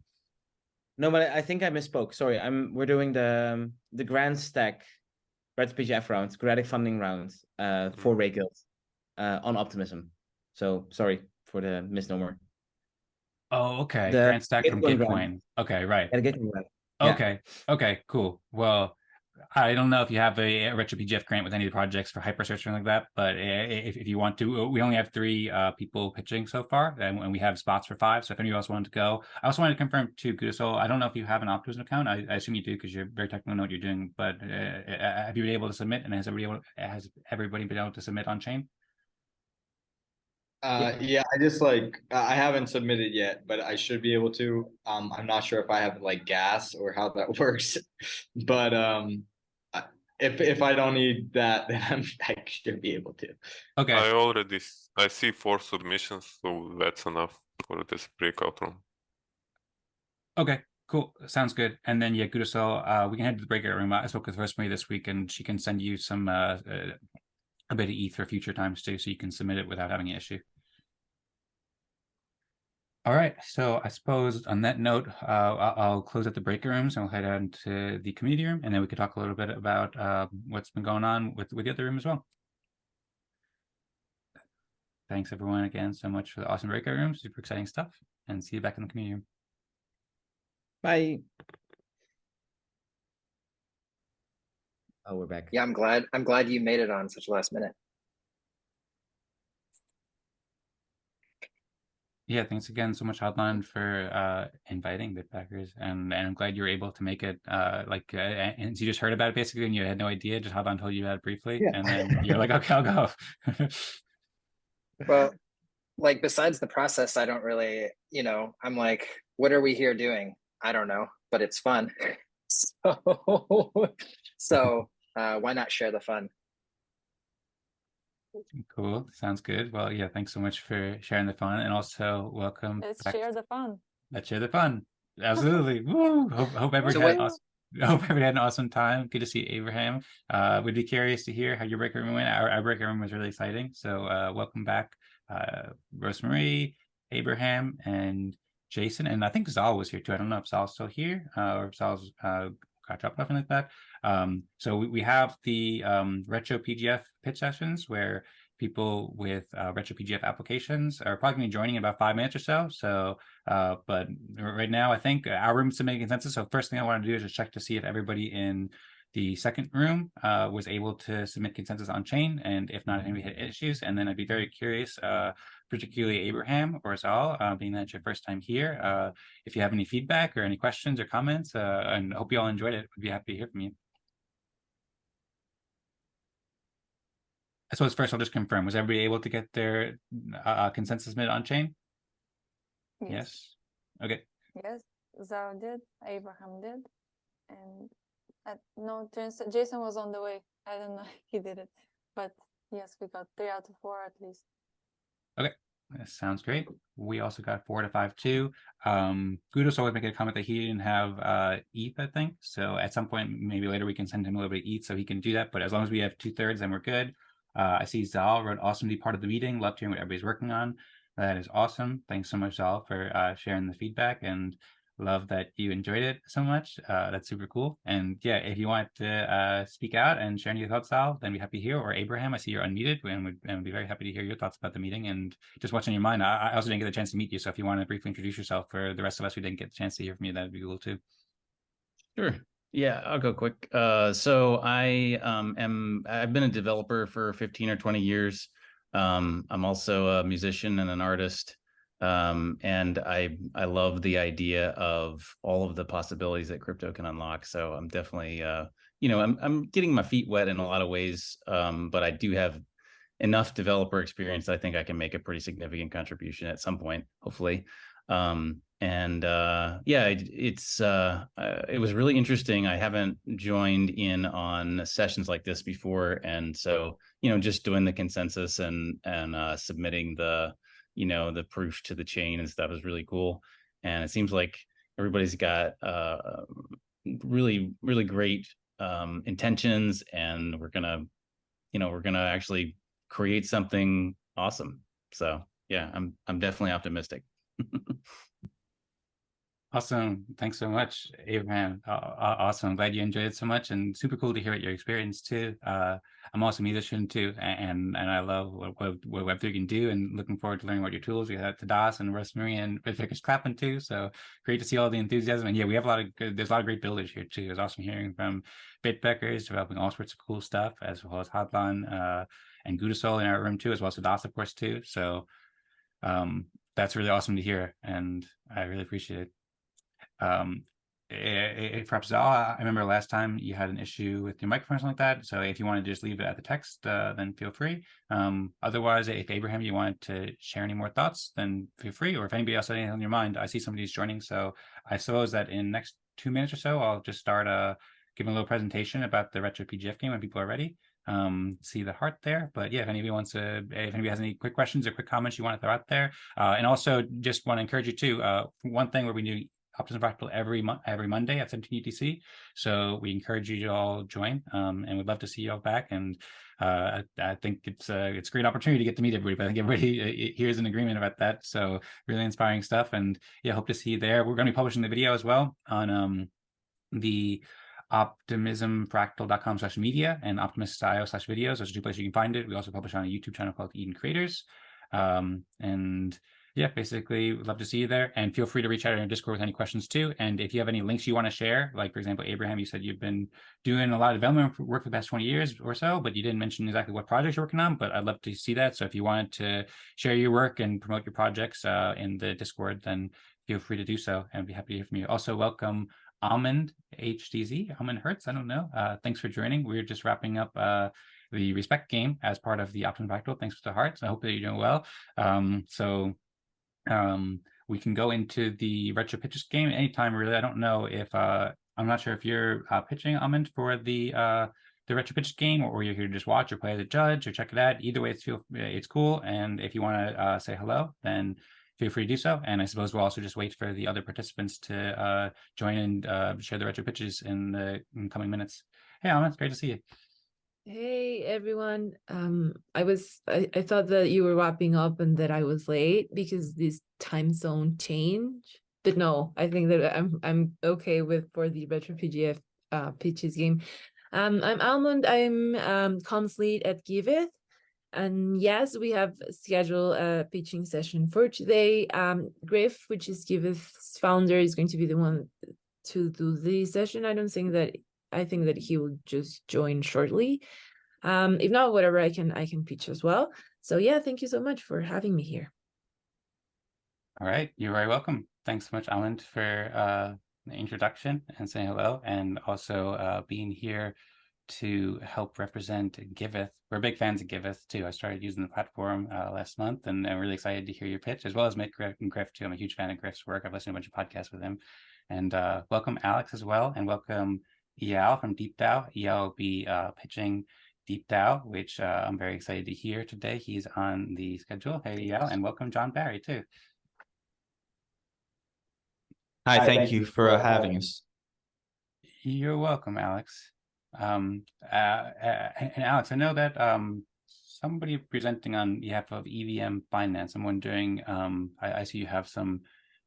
No, but I think I misspoke. Sorry, we're doing the grand stack RetroPGF rounds, gradic funding rounds for Raid Guild on Optimism. So sorry for the misnomer. Oh, okay. Grand stack from Gitcoin. Okay, right. Okay. Okay, cool. Well, I don't know if you have a RetroPGF grant with any of the projects for hypersearch or something like that, but if you want to, we only have 3 people pitching so far, and we have spots for 5. So if anyone else wanted to go, I also wanted to confirm too, Gudasol, I don't know if you have an Optimism account. I assume you do because you're very technical, know what you're doing. But have you been able to submit, and has everybody been able to submit on chain? Yeah, I haven't submitted yet, but I should be able to. I'm not sure if I have like gas or how that works, but if I don't need that, then I should be able to. Okay. I see 4 submissions, so that's enough for this breakout room. Okay, cool. Sounds good. And then Gudasol, we can head to the breakout room. I spoke with Rosemary this week, and she can send you some a bit of ETH for future times too, so you can submit it without having an issue. All right, so I suppose on that note, I'll close out the breakout rooms and we'll head on to the community room, and then we can talk a little bit about what's been going on with the other room as well. Thanks everyone again so much for the awesome breakout rooms, super exciting stuff, and see you back in the community room. Bye. Oh, we're back. Yeah, I'm glad you made it on such a last minute. Yeah, thanks again so much, Hodlon, for inviting BitBeckers, and I'm glad you were able to make it. And you just heard about it basically, and you had no idea. Just Hodlon told you about it briefly, and then you're like, okay, I'll go. Well, like besides the process, I don't really, I'm like, what are we here doing? I don't know, but it's fun. So why not share the fun? Cool, sounds good. Well, yeah, thanks so much for sharing the fun, and also welcome. Let's share the fun. Let's share the fun. Absolutely. Woo! Hope everyone had an awesome time. Good to see Abraham. We'd be curious to hear how your breakout room went. Our breakout room was really exciting. So welcome back, Rosemary, Abraham, and Jason. And I think Zal was here too. I don't know if Zal's still here or if Zal's got dropped off and like that. So we have the Retro PGF pitch sessions where people with Retro PGF applications are probably going to be joining in about 5 minutes or so. So, but right now, I think our room's submitting consensus. So first thing I want to do is just check to see if everybody in the second room was able to submit consensus on chain, and if not, if anybody had issues. And then I'd be very curious, particularly Abraham or Zal, being that it's your first time here, if you have any feedback or any questions or comments, and I hope you all enjoyed it. We'd be happy to hear from you. I suppose first I'll just confirm, was everybody able to get their consensus submitted on chain? Yes. Okay. Yes, Zal did, Abraham did, and no, Jason was on the way. I don't know if he did it, but yes, we got 3 out of 4 at least. Okay, that sounds great. We also got 4 to 5 too. Gudasol always making a comment that he didn't have ETH, I think. So at some point, maybe later, we can send him a little bit of ETH so he can do that. But as long as we have 2/3, then we're good. I see Zal wrote, awesome to be part of the meeting. Love hearing what everybody's working on. That is awesome. Thanks so much, Zal, for sharing the feedback. And love that you enjoyed it so much. That's super cool. And yeah, if you want to speak out and share any thoughts, Al, then we'd be happy to hear. Or Abraham, I see you're unmuted, and we'd be very happy to hear your thoughts about the meeting and just what's on your mind. I also didn't get a chance to meet you, so if you want to briefly introduce yourself for the rest of us who didn't get the chance to hear from you, that'd be cool too. Sure. Yeah, I'll go quick. So I've been a developer for 15 or 20 years. I'm also a musician and an artist. And I love the idea of all of the possibilities that crypto can unlock. So I'm definitely, I'm getting my feet wet in a lot of ways. But I do have enough developer experience that I think I can make a pretty significant contribution at some point, hopefully. It was really interesting. I haven't joined in on sessions like this before, and so just doing the consensus and submitting the the proof to the chain and stuff is really cool. And it seems like everybody's got really great intentions, and we're gonna actually create something awesome. So yeah, I'm definitely optimistic. Awesome. Thanks so much, Abraham. Awesome. I'm glad you enjoyed it so much, and super cool to hear your experience too. I'm also a musician too, and I love what Web3 can do, and looking forward to learning about your tools. We have Tadas and Rosemary and BitBeckers clapping too. So great to see all the enthusiasm. And yeah, we have there's a lot of great builders here too. It's awesome hearing from BitBeckers developing all sorts of cool stuff, as well as Hodlon and Gudasol in our room too, as well as Tadas, of course, too. So that's really awesome to hear, and I really appreciate it. Perhaps I remember last time you had an issue with your microphone or something like that. So if you want to just leave it at the text, then feel free. Otherwise, if Abraham, you wanted to share any more thoughts, then feel free. Or if anybody else had anything on your mind, I see somebody's joining. So I suppose that in the next 2 minutes or so, I'll just start giving a little presentation about the Retro PGF game when people are ready. See the heart there. But yeah, if anybody has any quick questions or quick comments you want to throw out there, and also just want to encourage you too. One thing where we do Optimism Fractal every Monday at 17 UTC. So we encourage you to all join, and we'd love to see you all back. And I think it's a great opportunity to get to meet everybody. But I think everybody here is in agreement about that. So really inspiring stuff. And yeah, hope to see you there. We're going to be publishing the video as well on the optimismfractal.com/media and optimist.io/videos. Those are 2 places you can find it. We also publish on a YouTube channel called Eden Creators. And yeah, basically, we'd love to see you there. And feel free to reach out in our Discord with any questions too. And if you have any links you want to share, like for example, Abraham, you said you've been doing a lot of development work for the past 20 years or so, but you didn't mention exactly what projects you're working on. But I'd love to see that. So if you wanted to share your work and promote your projects in the Discord, then feel free to do so. And I'd be happy to hear from you. Also, welcome Almond HDZ, Almond Hertz. I don't know. Thanks for joining. We're just wrapping up the Respect game as part of the Optimism Fractal. Thanks for the hearts. I hope that you're doing well. We can go into the RetroPitches game anytime, really. I don't know if I'm not sure if you're pitching, Almond, for the RetroPitches game, or you're here to just watch or play as a judge or check it out. Either way, it's cool. And if you want to say hello, then feel free to do so. And I suppose we'll also just wait for the other participants to join and share the RetroPitches in the coming minutes. Hey, Almond, great to see you. Hey everyone. I thought that you were wrapping up and that I was late because this time zone change. But no, I think that I'm okay for the Retro PGF pitches game. I'm Almond. I'm comms lead at Giveth. And yes, we have scheduled a pitching session for today. Griff, which is Giveth's founder, is going to be the one to do the session. I think that he will just join shortly. If not, whatever, I can pitch as well. So yeah, thank you so much for having me here. All right, you're very welcome. Thanks so much, Almond, for the introduction and saying hello, and also being here to help represent Giveth. We're big fans of Giveth too. I started using the platform last month, and I'm really excited to hear your pitch, as well as Mick and Griff too. I'm a huge fan of Griff's work. I've listened to a bunch of podcasts with him. And welcome Alex as well, and welcome Eyal from DeepDAO. Eyal will be pitching DeepDAO, which I'm very excited to hear today. He's on the schedule. Hey, Eyal, and welcome John Barry too. Hi, thank you for having us. You're welcome, Alex. And Alex, I know that somebody presenting on behalf of EVM Finance. I'm wondering, I see you have some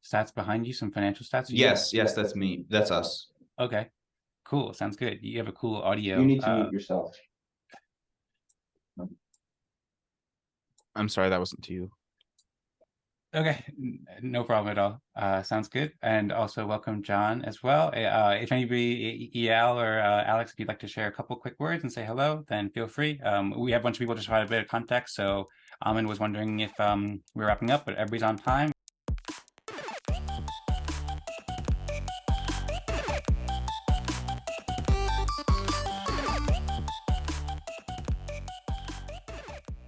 stats behind you, some financial stats? Yes, that's me. That's us. Okay, cool. Sounds good. You have a cool audio. You need to mute yourself. I'm sorry, that wasn't to you. Okay, no problem at all. Sounds good. And also welcome John as well. If anybody, Eyal or Alex, if you'd like to share a couple quick words and say hello, then feel free. We have a bunch of people just provide a bit of context. So Almond was wondering if we're wrapping up, but everybody's on time.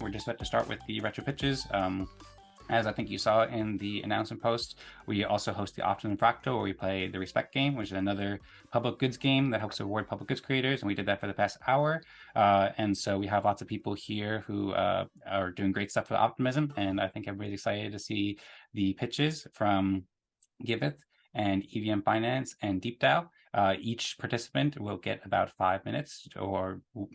We're just about to start with the retro pitches. As I think you saw in the announcement post, we also host the Optimism Fractal, where we play the Respect game, which is another public goods game that helps reward public goods creators. And we did that for the past hour. And so we have lots of people here who are doing great stuff with Optimism. And I think everybody's excited to see the pitches from Giveth and EVM Finance and DeepDAO. Each participant will get about 5 minutes, or will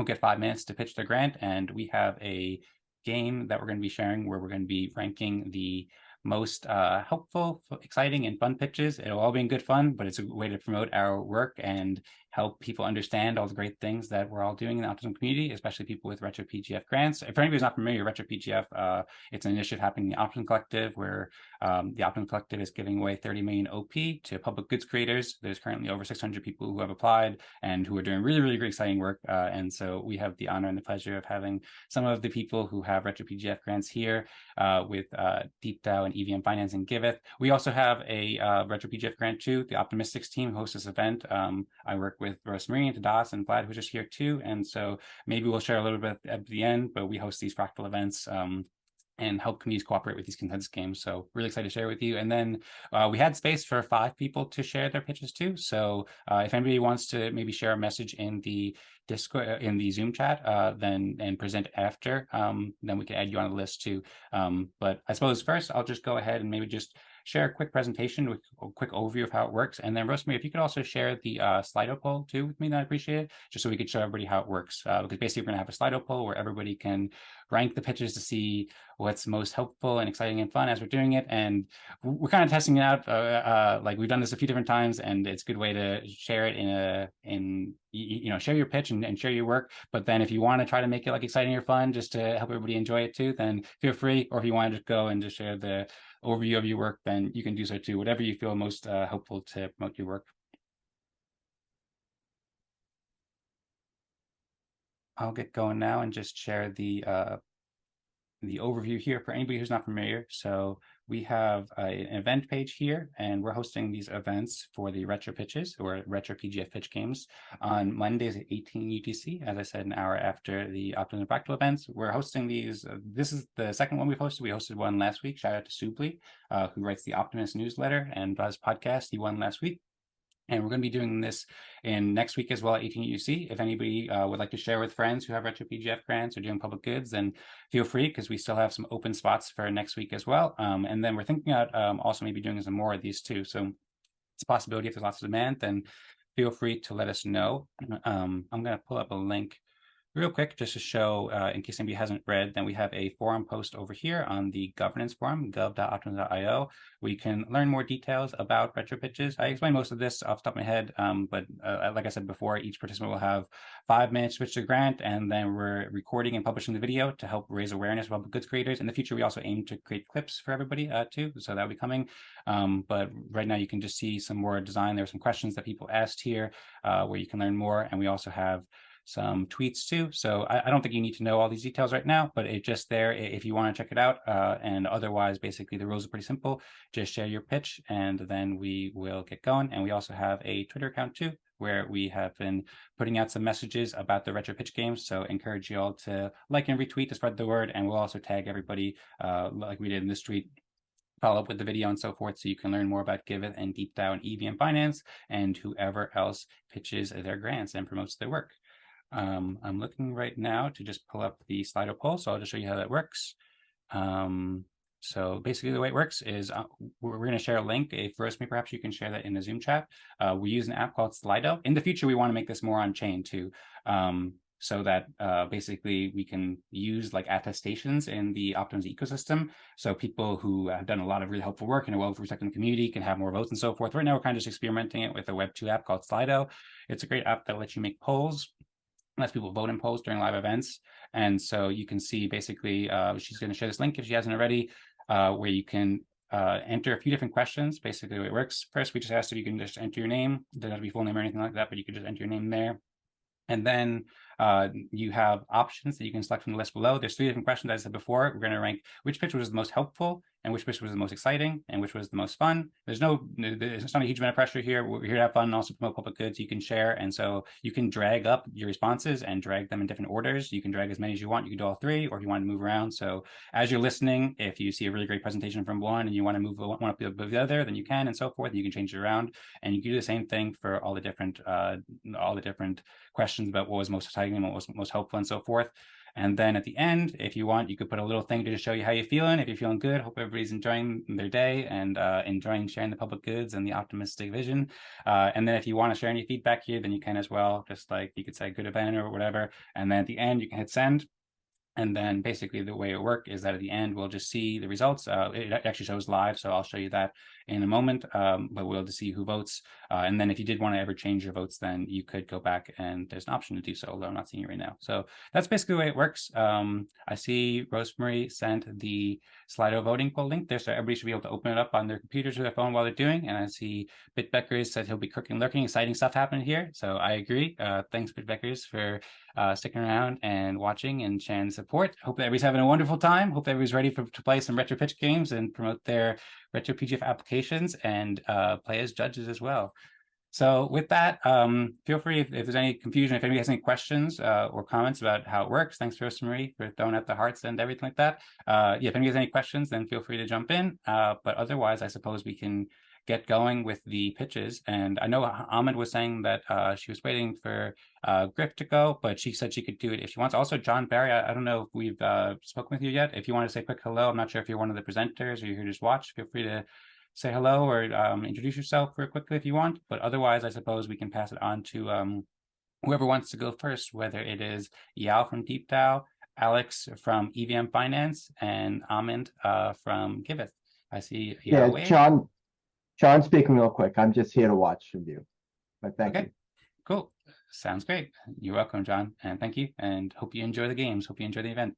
get 5 minutes to pitch their grant. And we have a game that we're going to be sharing where we're going to be ranking the most helpful, exciting, and fun pitches. It'll all be in good fun, but it's a way to promote our work and help people understand all the great things that we're all doing in the Optimism community, especially people with Retro PGF grants. If anybody's not familiar, Retro PGF, it's an initiative happening in the Optimism Collective, where the Optimism Collective is giving away 30 million OP to public goods creators. There's currently over 600 people who have applied and who are doing really, really great, exciting work. And so we have the honor and the pleasure of having some of the people who have Retro PGF grants here with DeepDAO and EVM Finance and Giveth. We also have a Retro PGF grant too. The Optimistics team hosts this event. I work with Rosemary and Tadas and Vlad, who's just here too. And so maybe we'll share a little bit at the end, but we host these fractal events and help communities cooperate with these consensus games. So really excited to share with you. And then we had space for 5 people to share their pitches too. So if anybody wants to maybe share a message in the Discord, in the Zoom chat, and present after, then we can add you on the list too. But I suppose first I'll just go ahead and maybe just share a quick presentation with a quick overview of how it works. And then Rosemary, if you could also share the Slido poll too with me, then I'd appreciate it, just so we could show everybody how it works. Because basically we're gonna have a Slido poll where everybody can rank the pitches to see what's most helpful and exciting and fun as we're doing it. And we're kind of testing it out. Like we've done this a few different times, and it's a good way to share it share your pitch and share your work. But then if you want to try to make it like exciting or fun, just to help everybody enjoy it too, then feel free. Or if you want to just go and just share the overview of your work, then you can do so too. Whatever you feel most helpful to promote your work. I'll get going now and just share the overview here for anybody who's not familiar. So we have an event page here, and we're hosting these events for the Retro Pitches, or Retro PGF Pitch games, on Mondays at 18 UTC, as I said, an hour after the Optimism Fractal events. We're hosting these. This is the second one we've hosted. We hosted one last week. Shout out to Subli, who writes the Optimist newsletter and does podcast. He won last week. And we're going to be doing this in next week as well at 18 UC. If anybody would like to share with friends who have Retro PGF grants or doing public goods, then feel free, because we still have some open spots for next week as well. And then we're thinking about also maybe doing some more of these too. So it's a possibility. If there's lots of demand, then feel free to let us know. I'm going to pull up a link real quick just to show, in case anybody hasn't read, then we have a forum post over here on the governance forum, gov.optimism.io, where you can learn more details about retro pitches. I explained most of this off the top of my head, but like I said before, each participant will have 5 minutes to pitch their grant, and then we're recording and publishing the video to help raise awareness of public goods creators. In the future, we also aim to create clips for everybody too, so that'll be coming. But right now you can just see some more design. There are some questions that people asked here where you can learn more, and we also have some tweets too. So I don't think you need to know all these details right now, but it's just there if you want to check it out. And otherwise, basically the rules are pretty simple. Just share your pitch, and then we will get going. And we also have a Twitter account too, where we have been putting out some messages about the retro pitch games. So encourage you all to like and retweet to spread the word. And we'll also tag everybody like we did in this tweet, follow up with the video and so forth, so you can learn more about Giveth and DeepDAO and EVM Finance and whoever else pitches their grants and promotes their work. I'm looking right now to just pull up the Slido poll, so I'll just show you how that works. So basically the way it works is we're going to share a link. If Rosemary, perhaps you can share that in the Zoom chat. We use an app called Slido. In the future, we want to make this more on chain too. so that basically we can use like attestations in the Optimism ecosystem. So people who have done a lot of really helpful work in a well-respected community can have more votes and so forth. Right now, we're kind of just experimenting it with a Web 2 app called Slido. It's a great app that lets you make polls, lets people vote in polls during live events. And so you can see basically, she's going to share this link if she hasn't already, where you can enter a few different questions. Basically, the way it works, first, we just asked if you can just enter your name. It doesn't have to be full name or anything like that, but you can just enter your name there. And then you have options that you can select from the list below. There's 3 different questions, as I said before. We're going to rank which pitch was the most helpful, and which pitch was the most exciting, and which was the most fun. There's not a huge amount of pressure here. We're here to have fun and also promote public goods you can share. And so you can drag up your responses and drag them in different orders. You can drag as many as you want. You can do all 3, or if you want to move around. So as you're listening, if you see a really great presentation from one and you want to move one up above the other, then you can, and so forth. You can change it around, and you can do the same thing for all the different questions about what was most exciting and what was most helpful and so forth. And then at the end, if you want, you could put a little thing to just show you how you're feeling. If you're feeling good, hope everybody's enjoying their day and enjoying sharing the public goods and the optimistic vision. And then if you want to share any feedback here, then you can as well. Just like you could say good event or whatever. And then at the end, you can hit send. And then basically the way it works is that at the end, we'll just see the results. It actually shows live, so I'll show you that in a moment, but we'll just see who votes. And then if you did want to ever change your votes, then you could go back and there's an option to do so, although I'm not seeing it right now. So that's basically the way it works. I see Rosemary sent the Slido voting poll link there, so everybody should be able to open it up on their computers or their phone while they're doing. And I see BitBeckers said he'll be cooking, lurking, exciting stuff happening here. So I agree. Thanks, BitBeckers, for sticking around and watching and sharing support. Hope that everybody's having a wonderful time. Hope everybody's ready to play some retro pitch games and promote their retro PGF applications and play as judges as well. So with that, feel free if there's any confusion, if anybody has any questions or comments about how it works. Thanks, Rosemary, for throwing out the hearts and everything like that. Yeah, if anybody has any questions, then feel free to jump in. But otherwise, I suppose we can get going with the pitches. And I know Almond was saying that she was waiting for Griff to go, but she said she could do it if she wants. Also, John Barry, I don't know if we've spoken with you yet. If you want to say a quick hello, I'm not sure if you're one of the presenters or you're here to just watch. Feel free to say hello or introduce yourself real quickly if you want. But otherwise, I suppose we can pass it on to whoever wants to go first, whether it is Eyal from DeepDAO, Alex from EVM Finance, and Almond from Giveth. I see Eyal. Yeah, John speaking real quick. I'm just here to watch from you. But thank you. Cool. Sounds great. You're welcome, John. And thank you. And hope you enjoy the games. Hope you enjoy the event.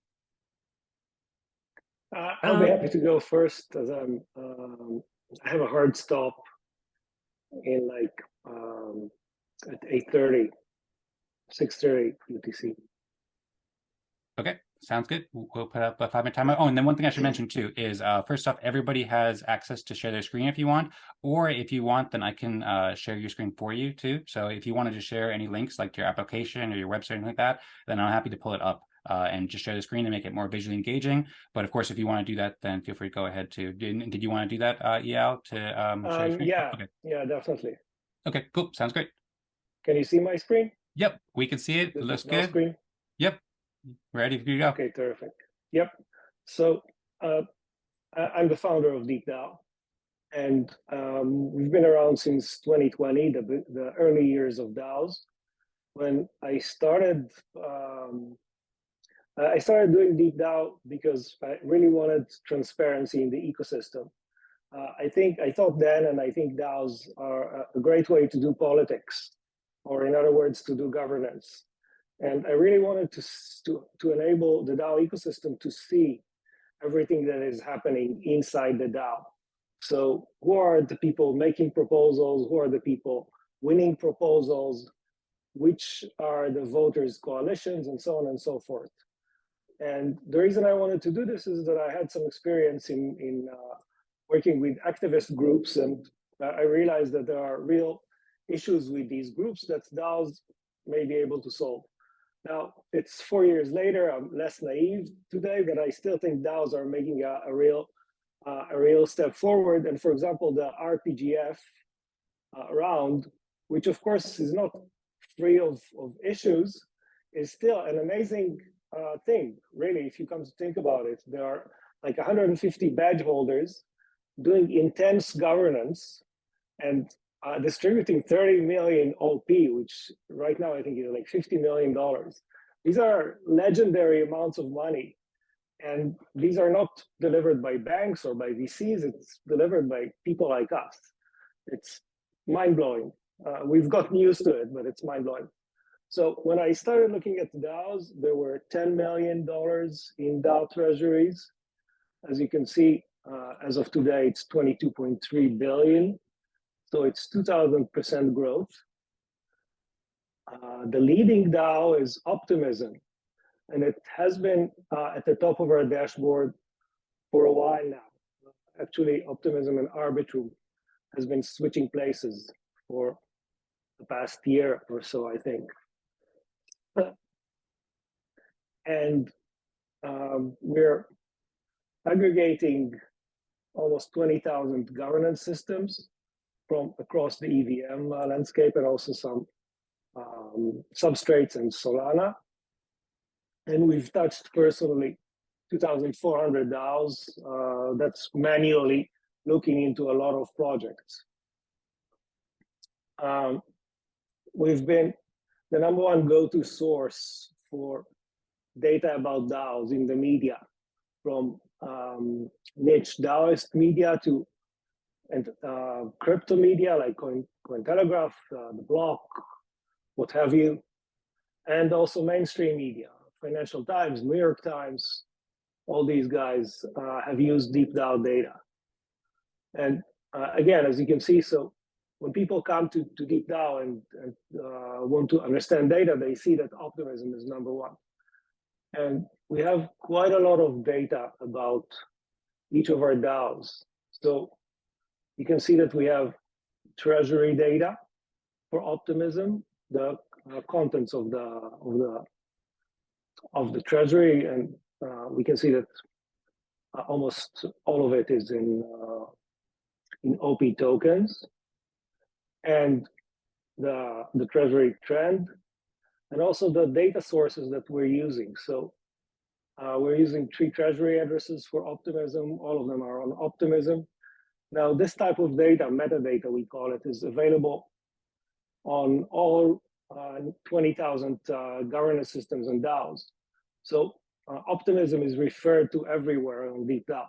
I'll be happy to go first as I have a hard stop in like at 8:30, 6:30 UTC. Okay. Sounds good. We'll put up a 5-minute timer. Oh, and then one thing I should mention too is first off, everybody has access to share their screen if you want, or if you want, then I can share your screen for you too. So if you want to just share any links like your application or your website or anything like that, then I'm happy to pull it up and just share the screen and make it more visually engaging. But of course, if you want to do that, then feel free to go ahead too. Did you want to do that, Eyal, to share your screen? Yeah, okay. Yeah, definitely. Okay, cool. Sounds great. Can you see my screen? Yep, we can see it. It looks good. Screen? Yep. Ready for you to go. Okay, terrific. Yep. So I'm the founder of DeepDAO, and we've been around since 2020, the early years of DAOs. When I started doing DeepDAO because I really wanted transparency in the ecosystem. I thought then, and I think DAOs are a great way to do politics, or in other words, to do governance. And I really wanted to enable the DAO ecosystem to see everything that is happening inside the DAO. So who are the people making proposals? Who are the people winning proposals? Which are the voters' coalitions, and so on and so forth. And the reason I wanted to do this is that I had some experience in working with activist groups, and I realized that there are real issues with these groups that DAOs may be able to solve. Now, it's 4 years later, I'm less naive today, but I still think DAOs are making a real step forward. And for example, the RPGF round, which of course is not free of issues, is still an amazing thing, really, if you come to think about it. There are like 150 badge holders doing intense governance and distributing 30 million OP, which right now I think is like $50 million. these are legendary amounts of money. And these are not delivered by banks or by VCs, it's delivered by people like us. It's mind-blowing. We've gotten used to it, but it's mind-blowing. So when I started looking at DAOs, there were $10 million in DAO treasuries. As you can see, as of today, it's 22.3 billion. So it's 2,000% growth. The leading DAO is Optimism, and it has been at the top of our dashboard for a while now. Actually, Optimism and Arbitrum has been switching places for the past year or so, I think. And we're aggregating almost 20,000 governance systems from across the EVM landscape, and also some substrates and Solana. And we've touched personally 2,400 DAOs. That's manually looking into a lot of projects. We've been the #1 go-to source for data about DAOs in the media, from niche Daoist media to crypto media like Cointelegraph, The Block, what have you, and also mainstream media, Financial Times, New York Times. All these guys have used DeepDAO data. And again, as you can see, so when people come to DeepDAO and want to understand data, they see that Optimism is #1. And we have quite a lot of data about each of our DAOs. So you can see that we have treasury data for Optimism, the contents of the treasury, and we can see that almost all of it is in OP tokens, and the treasury trend, and also the data sources that we're using. So we're using 3 treasury addresses for Optimism. All of them are on Optimism. Now, this type of data, metadata we call it, is available on all 20,000 governance systems and DAOs. So Optimism is referred to everywhere on DeepDAO.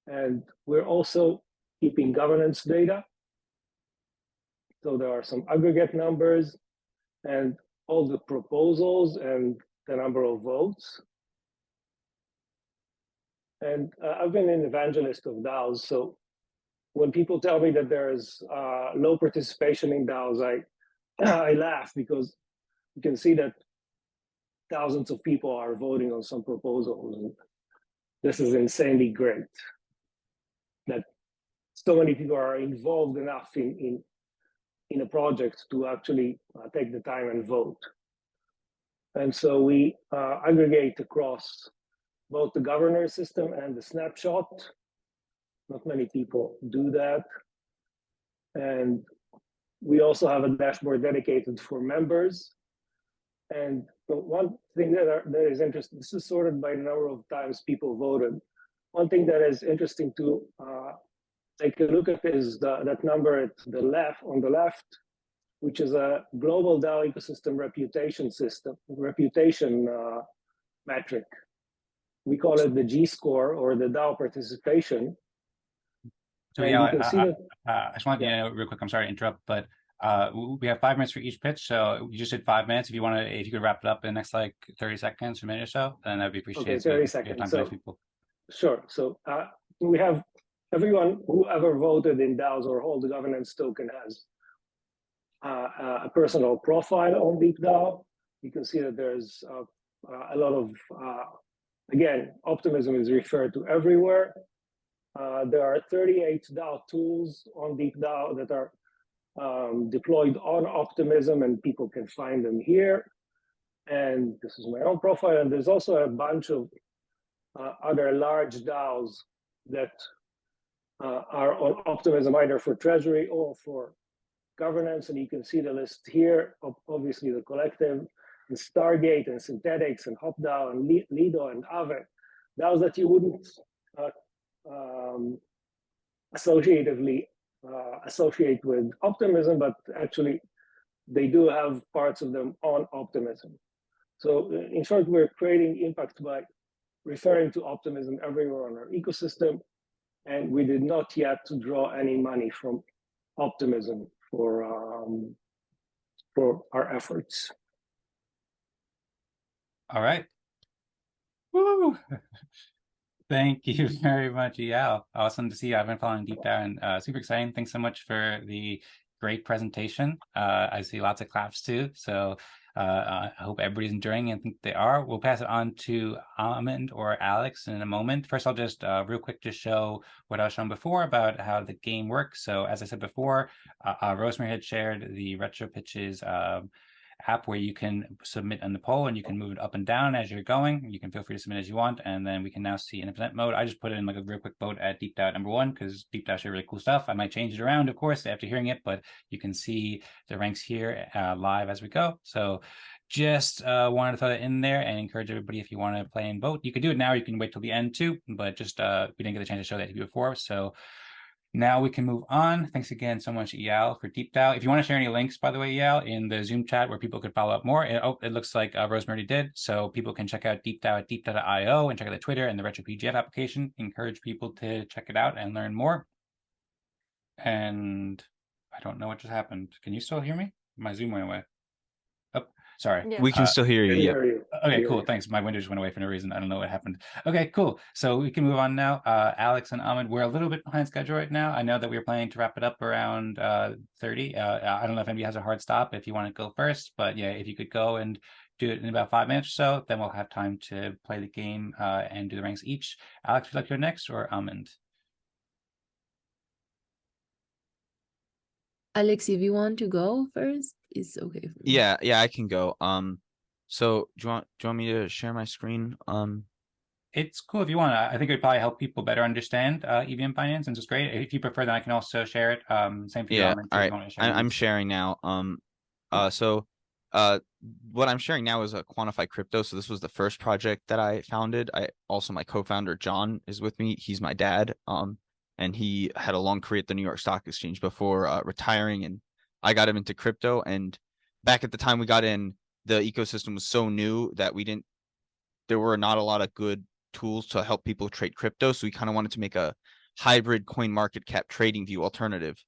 And we're also keeping governance data. So there are some aggregate numbers and all the proposals and the number of votes. And I've been an evangelist of DAOs. So when people tell me that there's low participation in DAOs, I laugh, because you can see that thousands of people are voting on some proposals. And this is insanely great, that so many people are involved enough in a project to actually take the time and vote. And so we aggregate across both the governor system and the snapshot. Not many people do that. And we also have a dashboard dedicated for members. And the one thing that is interesting, this is sorted by the number of times people voted. One thing that is interesting to take a look at is that number at the left, on the left, which is a global DAO ecosystem reputation metric. We call it the G score, or the DAO participation. So yeah, I just wanted to know real quick, I'm sorry to interrupt, but we have 5 minutes for each pitch. So you just did 5 minutes. If you could wrap it up in the next like 30 seconds or a minute or so, then that'd be appreciated. Okay, 30 seconds. So, sure. So we have everyone who ever voted in DAOs or hold the governance token has a personal profile on DeepDAO. You can see that there's a lot of, again, Optimism is referred to everywhere. There are 38 DAO tools on DeepDAO that are deployed on Optimism, and people can find them here. And this is my own profile. And there's also a bunch of other large DAOs that are on Optimism, either for treasury or for governance. And you can see the list here of obviously the collective, and Stargate and Synthetics and HopDAO and Lido and Aave, DAOs that you wouldn't associate with Optimism, but actually they do have parts of them on Optimism. So in short, we're creating impact by referring to optimism everywhere on our ecosystem. And we did not yet draw any money from optimism for our efforts. All right. Woo! Thank you very much, Eyal. Awesome to see you. I've been following DeepDAO and super exciting. Thanks so much for the great presentation. I see lots of claps too. So I hope everybody's enjoying it. I think they are. We'll pass it on to Almond or Alex in a moment. First, I'll just real quick just show what I was shown before about how the game works. So as I said before, Rosemary had shared the RetroPitches app where you can submit on the poll and you can move it up and down as you're going. You can feel free to submit as you want, and then we can now see in event mode. I just put it in like a real quick vote at DeepDAO #1 because DeepDAO showed really cool stuff. I might change it around, of course, after hearing it, but you can see the ranks here live as we go. So just wanted to throw that in there and encourage everybody, if you want to play and vote, you can do it now. You can wait till the end too, but just we didn't get a chance to show that to you before. So now we can move on. Thanks again so much, Eyal, for DeepDAO. If you want to share any links, by the way, Eyal, in the Zoom chat where people could follow up more, it looks like Rosemary did. So people can check out DeepDAO at deepdao.io and check out the Twitter and the RetroPGF application. Encourage people to check it out and learn more. And I don't know what just happened. Can you still hear me? My Zoom went away. Oh, sorry. Yeah. We can still hear you. Can Yeah. hear you. Okay, cool. Thanks. My window just went away for no reason. I don't know what happened. Okay, cool. So we can move on now. Alex and Almond, we're a little bit behind schedule right now. I know that we were planning to wrap it up around 30. I don't know if anybody has a hard stop if you want to go first, but yeah, if you could go and do it in about 5 minutes or so, then we'll have time to play the game and do the ranks each. Alex, would you like to go next, or Almond? Alex, if you want to go first, it's okay for me. Yeah, I can go. So do you want me to share my screen? It's cool if you want. I think it would probably help people better understand EVM Finance, and it's great. If you prefer, then I can also share it. Same for you, Yeah, Almond, all if right. you want to share I'm yours. sharing now. What I'm sharing now is a quantify crypto. So this was the first project that I founded. My co-founder John is with me. He's my dad. And he had a long career at the New York Stock Exchange before retiring, and I got him into crypto. And back at the time we got in, the ecosystem was so new that there were not a lot of good tools to help people trade crypto. So we kind of wanted to make a hybrid coin market cap trading view alternative.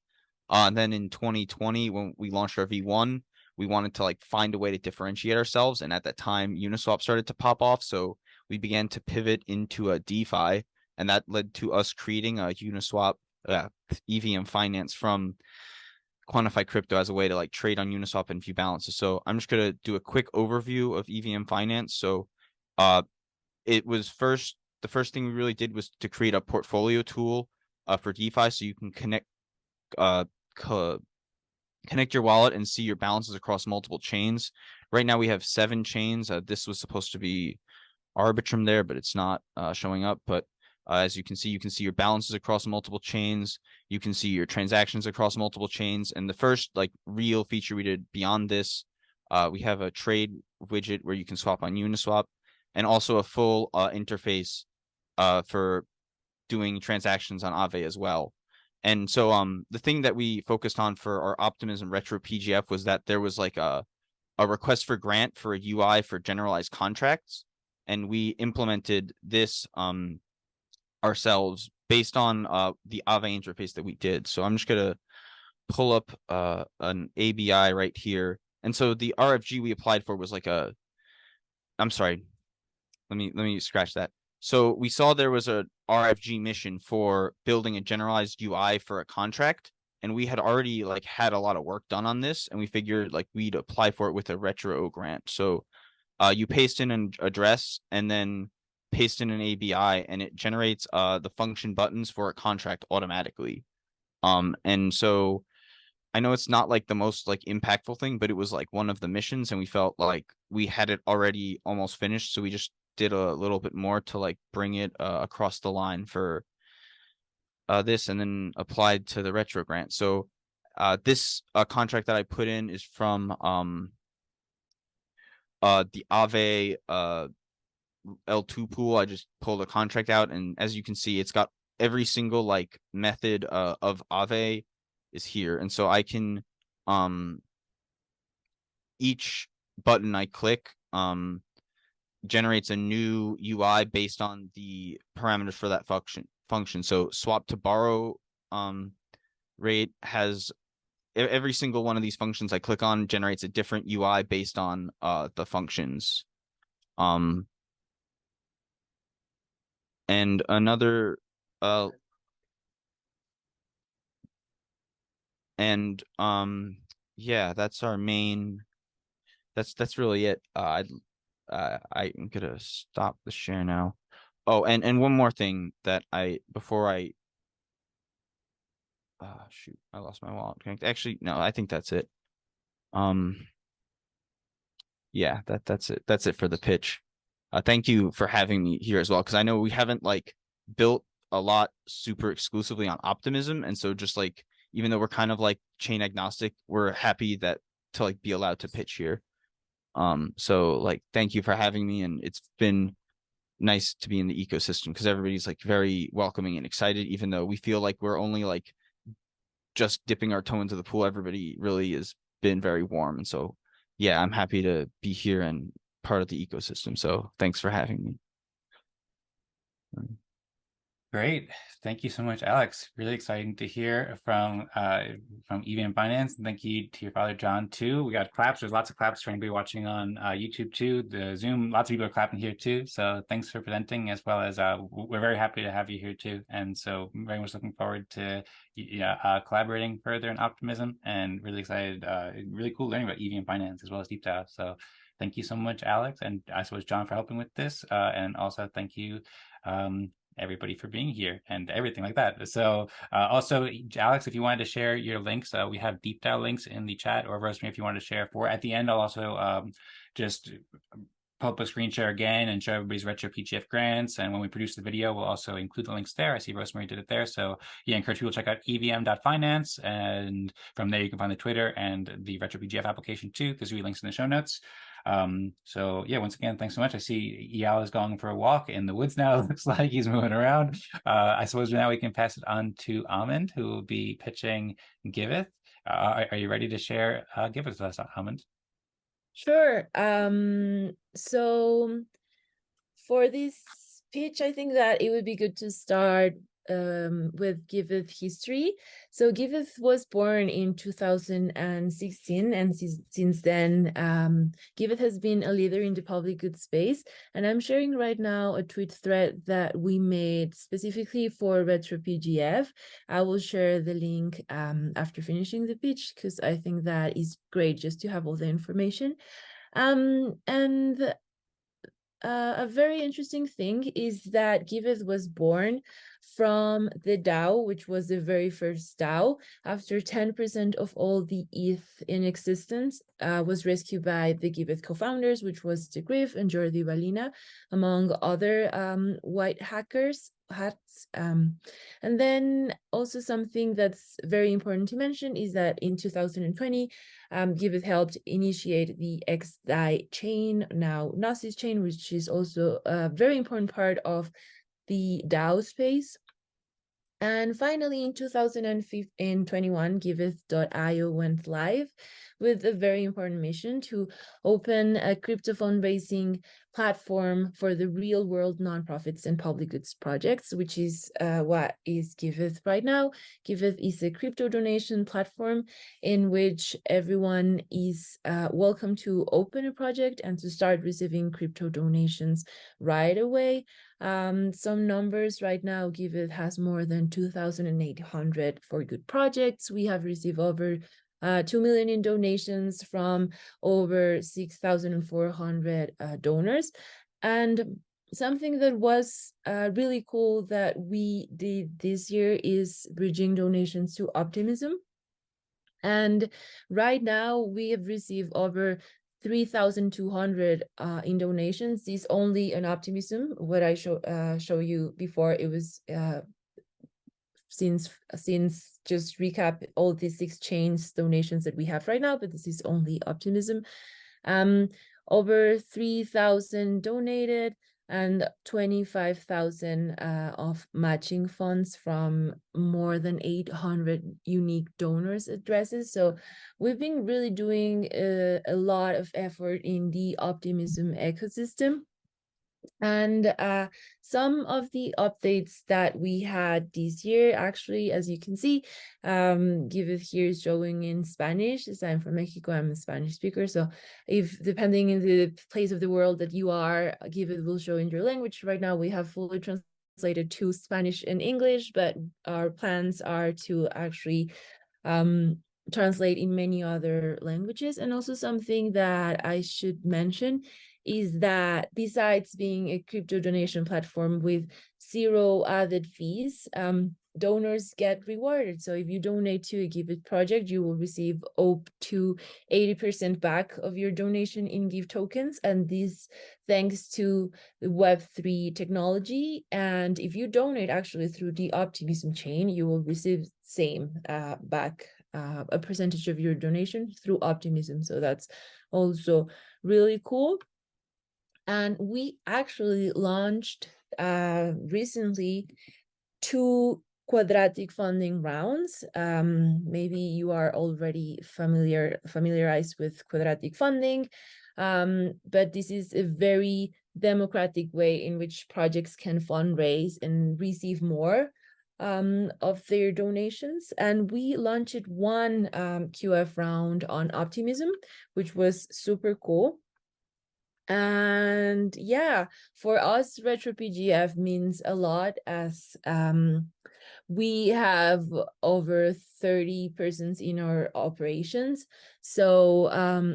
And then in 2020, when we launched our V1, we wanted to find a way to differentiate ourselves. And at that time, Uniswap started to pop off. So we began to pivot into a DeFi, and that led to us creating a Uniswap EVM Finance from quantify crypto as a way to trade on Uniswap and view balances. So I'm just going to do a quick overview of EVM Finance. So it was the first thing we really did was to create a portfolio tool for DeFi, so you can connect your wallet and see your balances across multiple chains. Right now we have 7 chains. This was supposed to be Arbitrum there, but it's not showing up. But as you can see your balances across multiple chains. You can see your transactions across multiple chains. And the first real feature we did beyond this, we have a trade widget where you can swap on Uniswap, and also a full interface for doing transactions on Aave as well. And so the thing that we focused on for our Optimism Retro PGF was that there was a request for grant for a UI for generalized contracts, and we implemented this ourselves based on the Aave interface that we did. So I'm just gonna pull up an ABI right here. And so the RFG we applied for was I'm sorry, let me scratch that. So we saw there was a RFG mission for building a generalized UI for a contract, and we had already had a lot of work done on this, and we figured we'd apply for it with a retro grant. So you paste in an address and then paste in an ABI, and it generates the function buttons for a contract automatically. And so I know it's not the most impactful thing, but it was one of the missions, and we felt we had it already almost finished, so we just did a little bit more to bring it across the line for this, and then applied to the retro grant. So this contract that I put in is from the Aave L2 pool. I just pulled a contract out, and as you can see, it's got every single method of Aave is here. And so I can each button I click generates a new UI based on the parameters for that function. So swap to borrow rate has every single one of these functions I click on generates a different UI based on the functions. And another yeah, that's our main. That's really it. I'm gonna stop the share now. Oh, and one more thing that shoot, I lost my wallet. Actually, no, I think that's it. Yeah, that's it. That's it for the pitch. Thank you for having me here as well, because I know we haven't like built a lot super exclusively on Optimism, and so just like even though we're kind of like chain agnostic, we're happy that to like be allowed to pitch here. So like thank you for having me, and it's been nice to be in the ecosystem because everybody's like very welcoming and excited, even though we feel like we're only like just dipping our toe into the pool. Everybody really has been very warm, and so yeah, I'm happy to be here and part of the ecosystem. So thanks for having me. Great. Thank you so much, Alex. Really exciting to hear from EVM Finance. And thank you to your father, John, too. We got claps. There's lots of claps for anybody watching on YouTube, too. The Zoom, lots of people are clapping here, too. So thanks for presenting, as well as we're very happy to have you here, too. And so I'm very much looking forward to collaborating further in Optimism, and really excited, really cool learning about EVM Finance as well as DeepDAO. So thank you so much, Alex, and I suppose John for helping with this. And also thank you, everybody, for being here and everything like that. So also, Alex, if you wanted to share your links, we have DeepDAO links in the chat, or Rosemary, if you wanted to share for at the end, I'll also just pull up a screen share again and show everybody's Retro PGF grants. And when we produce the video, we'll also include the links there. I see Rosemary did it there. So yeah, encourage people to check out evm.finance. And from there, you can find the Twitter and the Retro PGF application too. There's links in the show notes. So yeah, once again, thanks so much. I see Eyal is going for a walk in the woods now. It looks like he's moving around. I suppose now we can pass it on to Almond, who will be pitching Giveth. Are you ready to share Giveth with us, Almond? Sure. So for this pitch, I think that it would be good to start with Giveth history. So Giveth was born in 2016, and since then, Giveth has been a leader in the public good space. And I'm sharing right now a tweet thread that we made specifically for Retro PGF. I will share the link after finishing the pitch, because I think that is great just to have all the information. A very interesting thing is that Giveth was born from the DAO, which was the very first DAO. After 10% of all the ETH in existence was rescued by the Giveth co-founders, which was the Griff and Jordi Valina, among other white hats. And then also something that's very important to mention is that in 2020, Giveth helped initiate the XDAI chain, now Gnosis chain, which is also a very important part of the DAO space. And finally, in 2021, Giveth.io went live with a very important mission to open a crypto fundraising platform for the real world nonprofits and public goods projects, which is what is Giveth right now. Giveth is a crypto donation platform in which everyone is welcome to open a project and to start receiving crypto donations right away. Some numbers right now, Giveth has more than 2,800 for good projects. We have received over 2 million in donations from over 6,400 donors. And something that was really cool that we did this year is bridging donations to Optimism. And right now we have received over 3,200 in donations. This is only an Optimism. What I show you before, it was since just recap all the 6 chains donations that we have right now, but this is only Optimism. Over 3,000 donated, and 25,000 of matching funds from more than 800 unique donors addresses. So we've been really doing a lot of effort in the Optimism ecosystem. And some of the updates that we had this year, actually, as you can see, Giveth here is showing in Spanish. As I'm from Mexico, I'm a Spanish speaker. So if depending in the place of the world that you are, Giveth will show in your language. Right now, we have fully translated to Spanish and English, but our plans are to actually translate in many other languages. And also something that I should mention is that besides being a crypto donation platform with 0 added fees, donors get rewarded. So if you donate to a Giveth project, you will receive up to 80% back of your donation in Give tokens. And this thanks to the Web3 technology. And if you donate actually through the Optimism chain, you will receive same back, a percentage of your donation through Optimism. So that's also really cool. And we actually launched recently 2 quadratic funding rounds. Maybe you are already familiarized with quadratic funding, but this is a very democratic way in which projects can fundraise and receive more of their donations. And we launched one QF round on Optimism, which was super cool. And yeah, for us, Retro PGF means a lot, as we have over 30 persons in our operations. So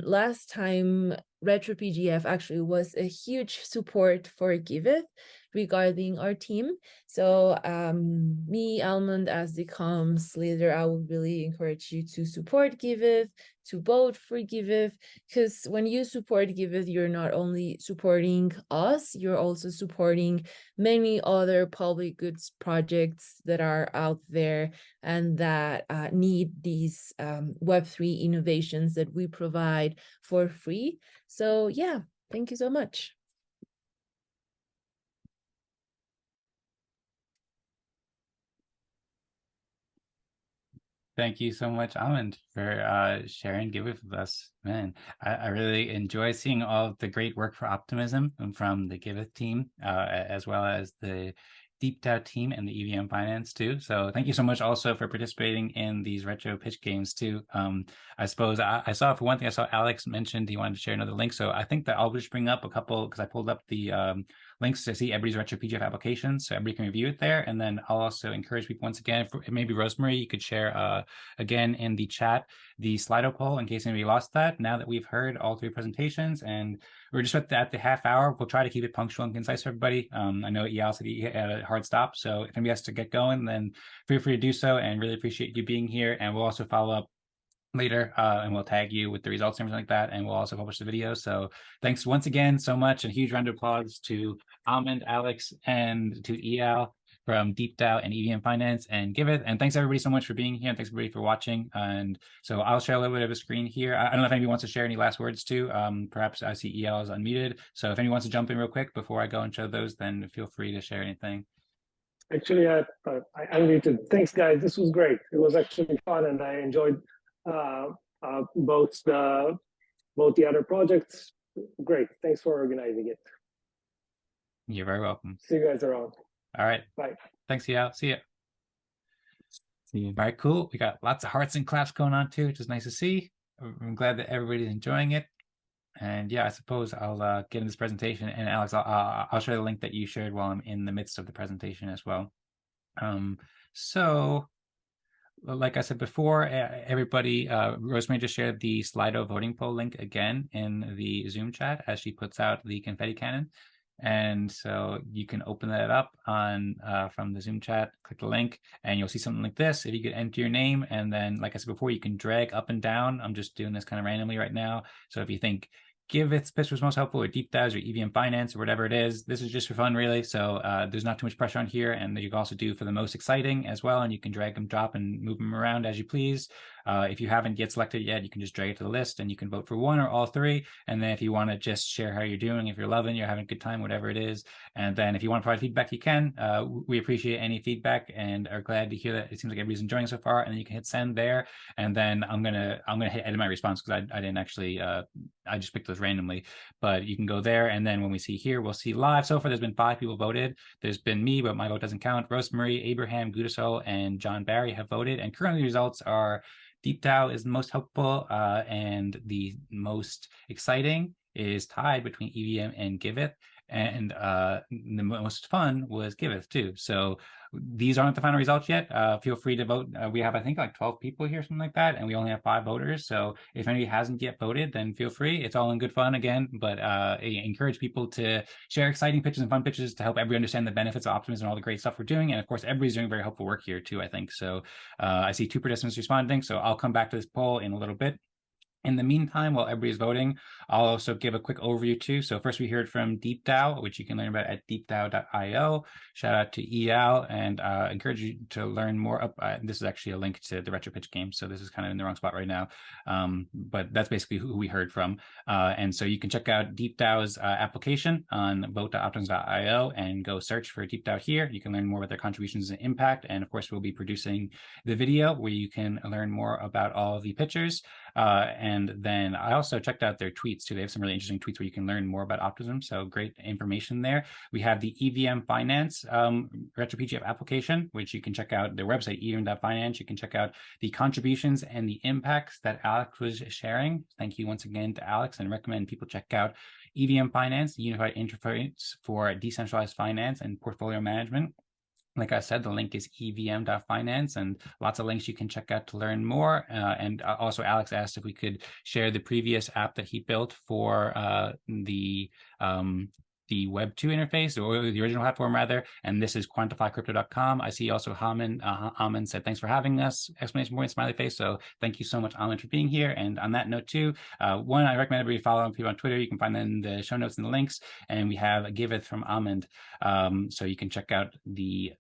last time Retro PGF actually was a huge support for Giveth regarding our team. So me, Almond, as the comms leader, I would really encourage you to support Giveth, to vote for Giveth, because when you support Giveth, you're not only supporting us, you're also supporting many other public goods projects that are out there and that need these Web3 innovations that we provide for free. So yeah, thank you so much. Thank you so much, Almond, for sharing Giveth with us. Man, I really enjoy seeing all of the great work for Optimism from the Giveth team, as well as the DeepDAO team and the EVM Finance too. So thank you so much also for participating in these retro pitch games too. I suppose I saw, for one thing, I saw Alex mentioned he wanted to share another link. So I think that I'll just bring up a couple, because I pulled up the links to see everybody's Retro PGF applications, so everybody can review it there. And then I'll also encourage people, once again, maybe Rosemary, you could share again in the chat the Slido poll in case anybody lost that. Now that we've heard all 3 presentations and we're just at the half hour, we'll try to keep it punctual and concise for everybody. I know Eyal said he had a hard stop, so if anybody has to get going, then feel free to do so, and really appreciate you being here. And we'll also follow up later, and we'll tag you with the results and everything like that, and we'll also publish the video. So thanks once again so much, and a huge round of applause to Almond, Alex, and to Eyal from DeepDAO and EVM Finance and Giveth. And thanks everybody so much for being here, and thanks everybody for watching. And so I'll share a little bit of a screen here. I don't know if anybody wants to share any last words too. Perhaps I see Eyal is unmuted, so if anyone wants to jump in real quick before I go and show those, then feel free to share anything. Actually, I unmuted. Thanks, guys. This was great. It was actually fun, and I enjoyed both the other projects. Great. Thanks for organizing it. You're very welcome. See you guys around. All right. Bye. Thanks, Eyal. See ya. See you. All right, cool. We got lots of hearts and claps going on too, which is nice to see. I'm glad that everybody's enjoying it. And yeah, I suppose I'll get in this presentation. And Alex, I'll share the link that you shared while I'm in the midst of the presentation as well. So like I said before, everybody, Rosemary just shared the Slido voting poll link again in the Zoom chat as she puts out the confetti cannon. And so you can open that up on from the Zoom chat, click the link, and you'll see something like this. If you could enter your name, and then, like I said before, you can drag up and down. I'm just doing this kind of randomly right now. So if you think Giveth's pitch was most helpful, or DeepDAO's, or EVM Finance, or whatever it is, this is just for fun, really. So there's not too much pressure on here, and you can also do for the most exciting as well, and you can drag them, drop, and move them around as you please. If you haven't yet selected it yet, you can just drag it to the list and you can vote for one or all three. And then if you want to just share how you're doing, if you're loving, you're having a good time, whatever it is. And then if you want to provide feedback, you can. We appreciate any feedback and are glad to hear that it seems like everybody's enjoying so far. And then you can hit send there. And then I'm gonna hit edit my response because I didn't actually I just picked those randomly. But you can go there, and then when we see here, we'll see live. So far, there's been 5 people voted. There's been me, but my vote doesn't count. Rosemary, Abraham, Gudasol, and John Barry have voted. And currently, the results are DeepDAO is the most helpful, and the most exciting is tied between EVM and Giveth. And the most fun was Giveth too. So these aren't the final results yet. Feel free to vote. We have, I think, like 12 people here, something like that, and we only have 5 voters. So if anybody hasn't yet voted, then feel free. It's all in good fun again, but I encourage people to share exciting pitches and fun pitches to help everybody understand the benefits of optimism and all the great stuff we're doing. And of course, everybody's doing very helpful work here too, I think. So I see 2 participants responding, so I'll come back to this poll in a little bit. In the meantime, while everybody's voting, I'll also give a quick overview too. So first we heard from DeepDAO, which you can learn about at deepdao.io. Shout out to Eyal, and encourage you to learn more. This is actually a link to the RetroPitch game, so this is kind of in the wrong spot right now. But that's basically who we heard from. And so you can check out DeepDAO's application on vote.optimism.io and go search for DeepDAO here. You can learn more about their contributions and impact. And of course, we'll be producing the video where you can learn more about all of the pitchers. And then I also checked out their tweets too. They have some really interesting tweets where you can learn more about optimism. So great information there. We have the EVM Finance Retro PGF application, which you can check out their website, evm.finance. You can check out the contributions and the impacts that Alex was sharing. Thank you once again to Alex, and recommend people check out EVM Finance, the unified interface for decentralized finance and portfolio management. Like I said, the link is evm.finance, and lots of links you can check out to learn more. And also, Alex asked if we could share the previous app that he built for the Web 2 interface, or the original platform rather, and this is quantifycrypto.com. I see also Almond said, thanks for having us, exclamation point, smiley face. So thank you so much, Almond, for being here. And on that note too, one, I recommend everybody follow people on Twitter. You can find them in the show notes and the links. And we have a Giveth from Almond. So you can check out the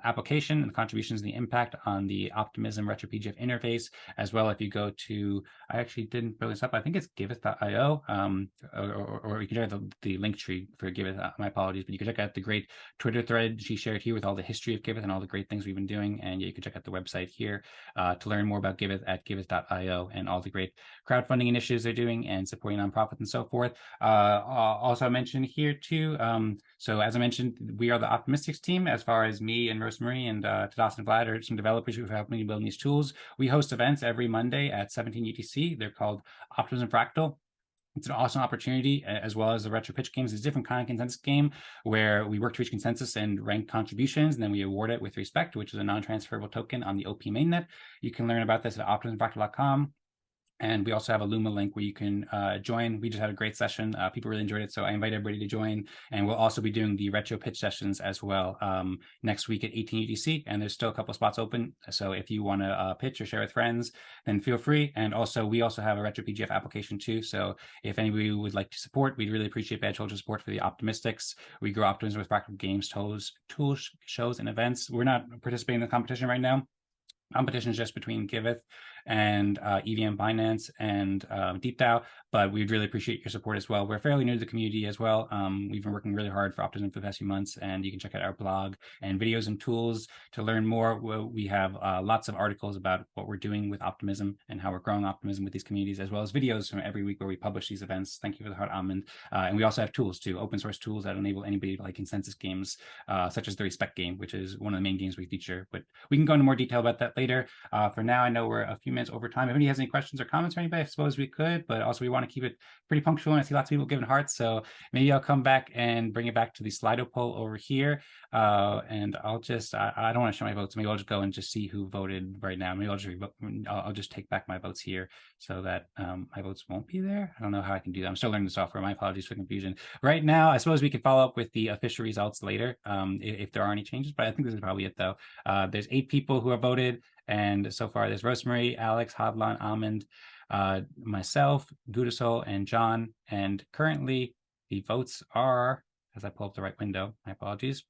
application and the contributions and the impact on the Optimism Retro PGF interface, as well. If you go to, I actually didn't bring this up, I think it's giveth.io, or you can check out the link tree for Giveth, my apologies, but you can check out the great Twitter thread she shared here with all the history of Giveth and all the great things we've been doing. And yeah, you can check out the website here to learn more about Giveth at giveth.io and all the great crowdfunding initiatives they're doing and supporting nonprofits and so forth. Also mentioned here too, so as I mentioned, we are the Optimystics team. As far as me and Rosemary and Tadas and Vlad are some developers who have helped me build these tools. We host events every Monday at 17 UTC. They're called Optimism Fractal. It's an awesome opportunity, as well as the Retro Pitch games. It's a different kind of consensus game where we work to reach consensus and rank contributions, and then we award it with respect, which is a non-transferable token on the OP mainnet. You can learn about this at optimismfractal.com. And we also have a Luma link where you can join. We just had a great session. People really enjoyed it. So I invite everybody to join. And we'll also be doing the Retro Pitch sessions as well next week at 18 UTC. And there's still a couple spots open. So if you want to pitch or share with friends, then feel free. And also, we also have a Retro PGF application too. So if anybody would like to support, we'd really appreciate badge holder support for the Optimistics. We grow optimism with practical games, tools, shows, and events. We're not participating in the competition right now. Competition is just between Giveth and EVM Finance and DeepDAO, but we'd really appreciate your support as well. We're fairly new to the community as well. We've been working really hard for Optimism for the past few months, and you can check out our blog and videos and tools to learn more. We have lots of articles about what we're doing with Optimism and how we're growing optimism with these communities, as well as videos from every week where we publish these events. Thank you for the heart, Almond. And we also have tools too, open source tools that enable anybody to like consensus games, such as the Respect game, which is one of the main games we feature. But we can go into more detail about that later. For now, I know we're a few minutes over time. If anybody has any questions or comments or anybody, I suppose we could, but also we want to keep it pretty punctual. And I see lots of people giving hearts, so maybe I'll come back and bring it back to the Slido poll over here. And I'll just, I don't want to show my votes. Maybe I'll just go and just see who voted right now. Maybe I'll just take back my votes here so that my votes won't be there. I don't know how I can do that. I'm still learning the software. My apologies for confusion. Right now, I suppose we could follow up with the official results later if there are any changes, but I think this is probably it though. There's 8 people who have voted. And so far, there's Rosemary, Alex, Hodlon, Almond, myself, Gudasol, and John. And currently, the votes are, as I pull up the right window, my apologies.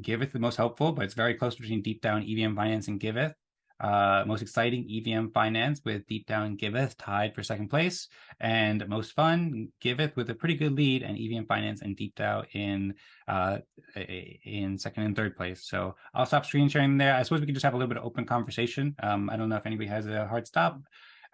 Giveth the most helpful, but it's very close between DeepDAO and EVM Finance and Giveth. Most exciting, EVM Finance with DeepDAO and Giveth tied for second place, and most fun, Giveth with a pretty good lead, and EVM Finance and DeepDAO in second and third place. So I'll stop screen sharing there. I suppose we could just have a little bit of open conversation. I don't know if anybody has a hard stop.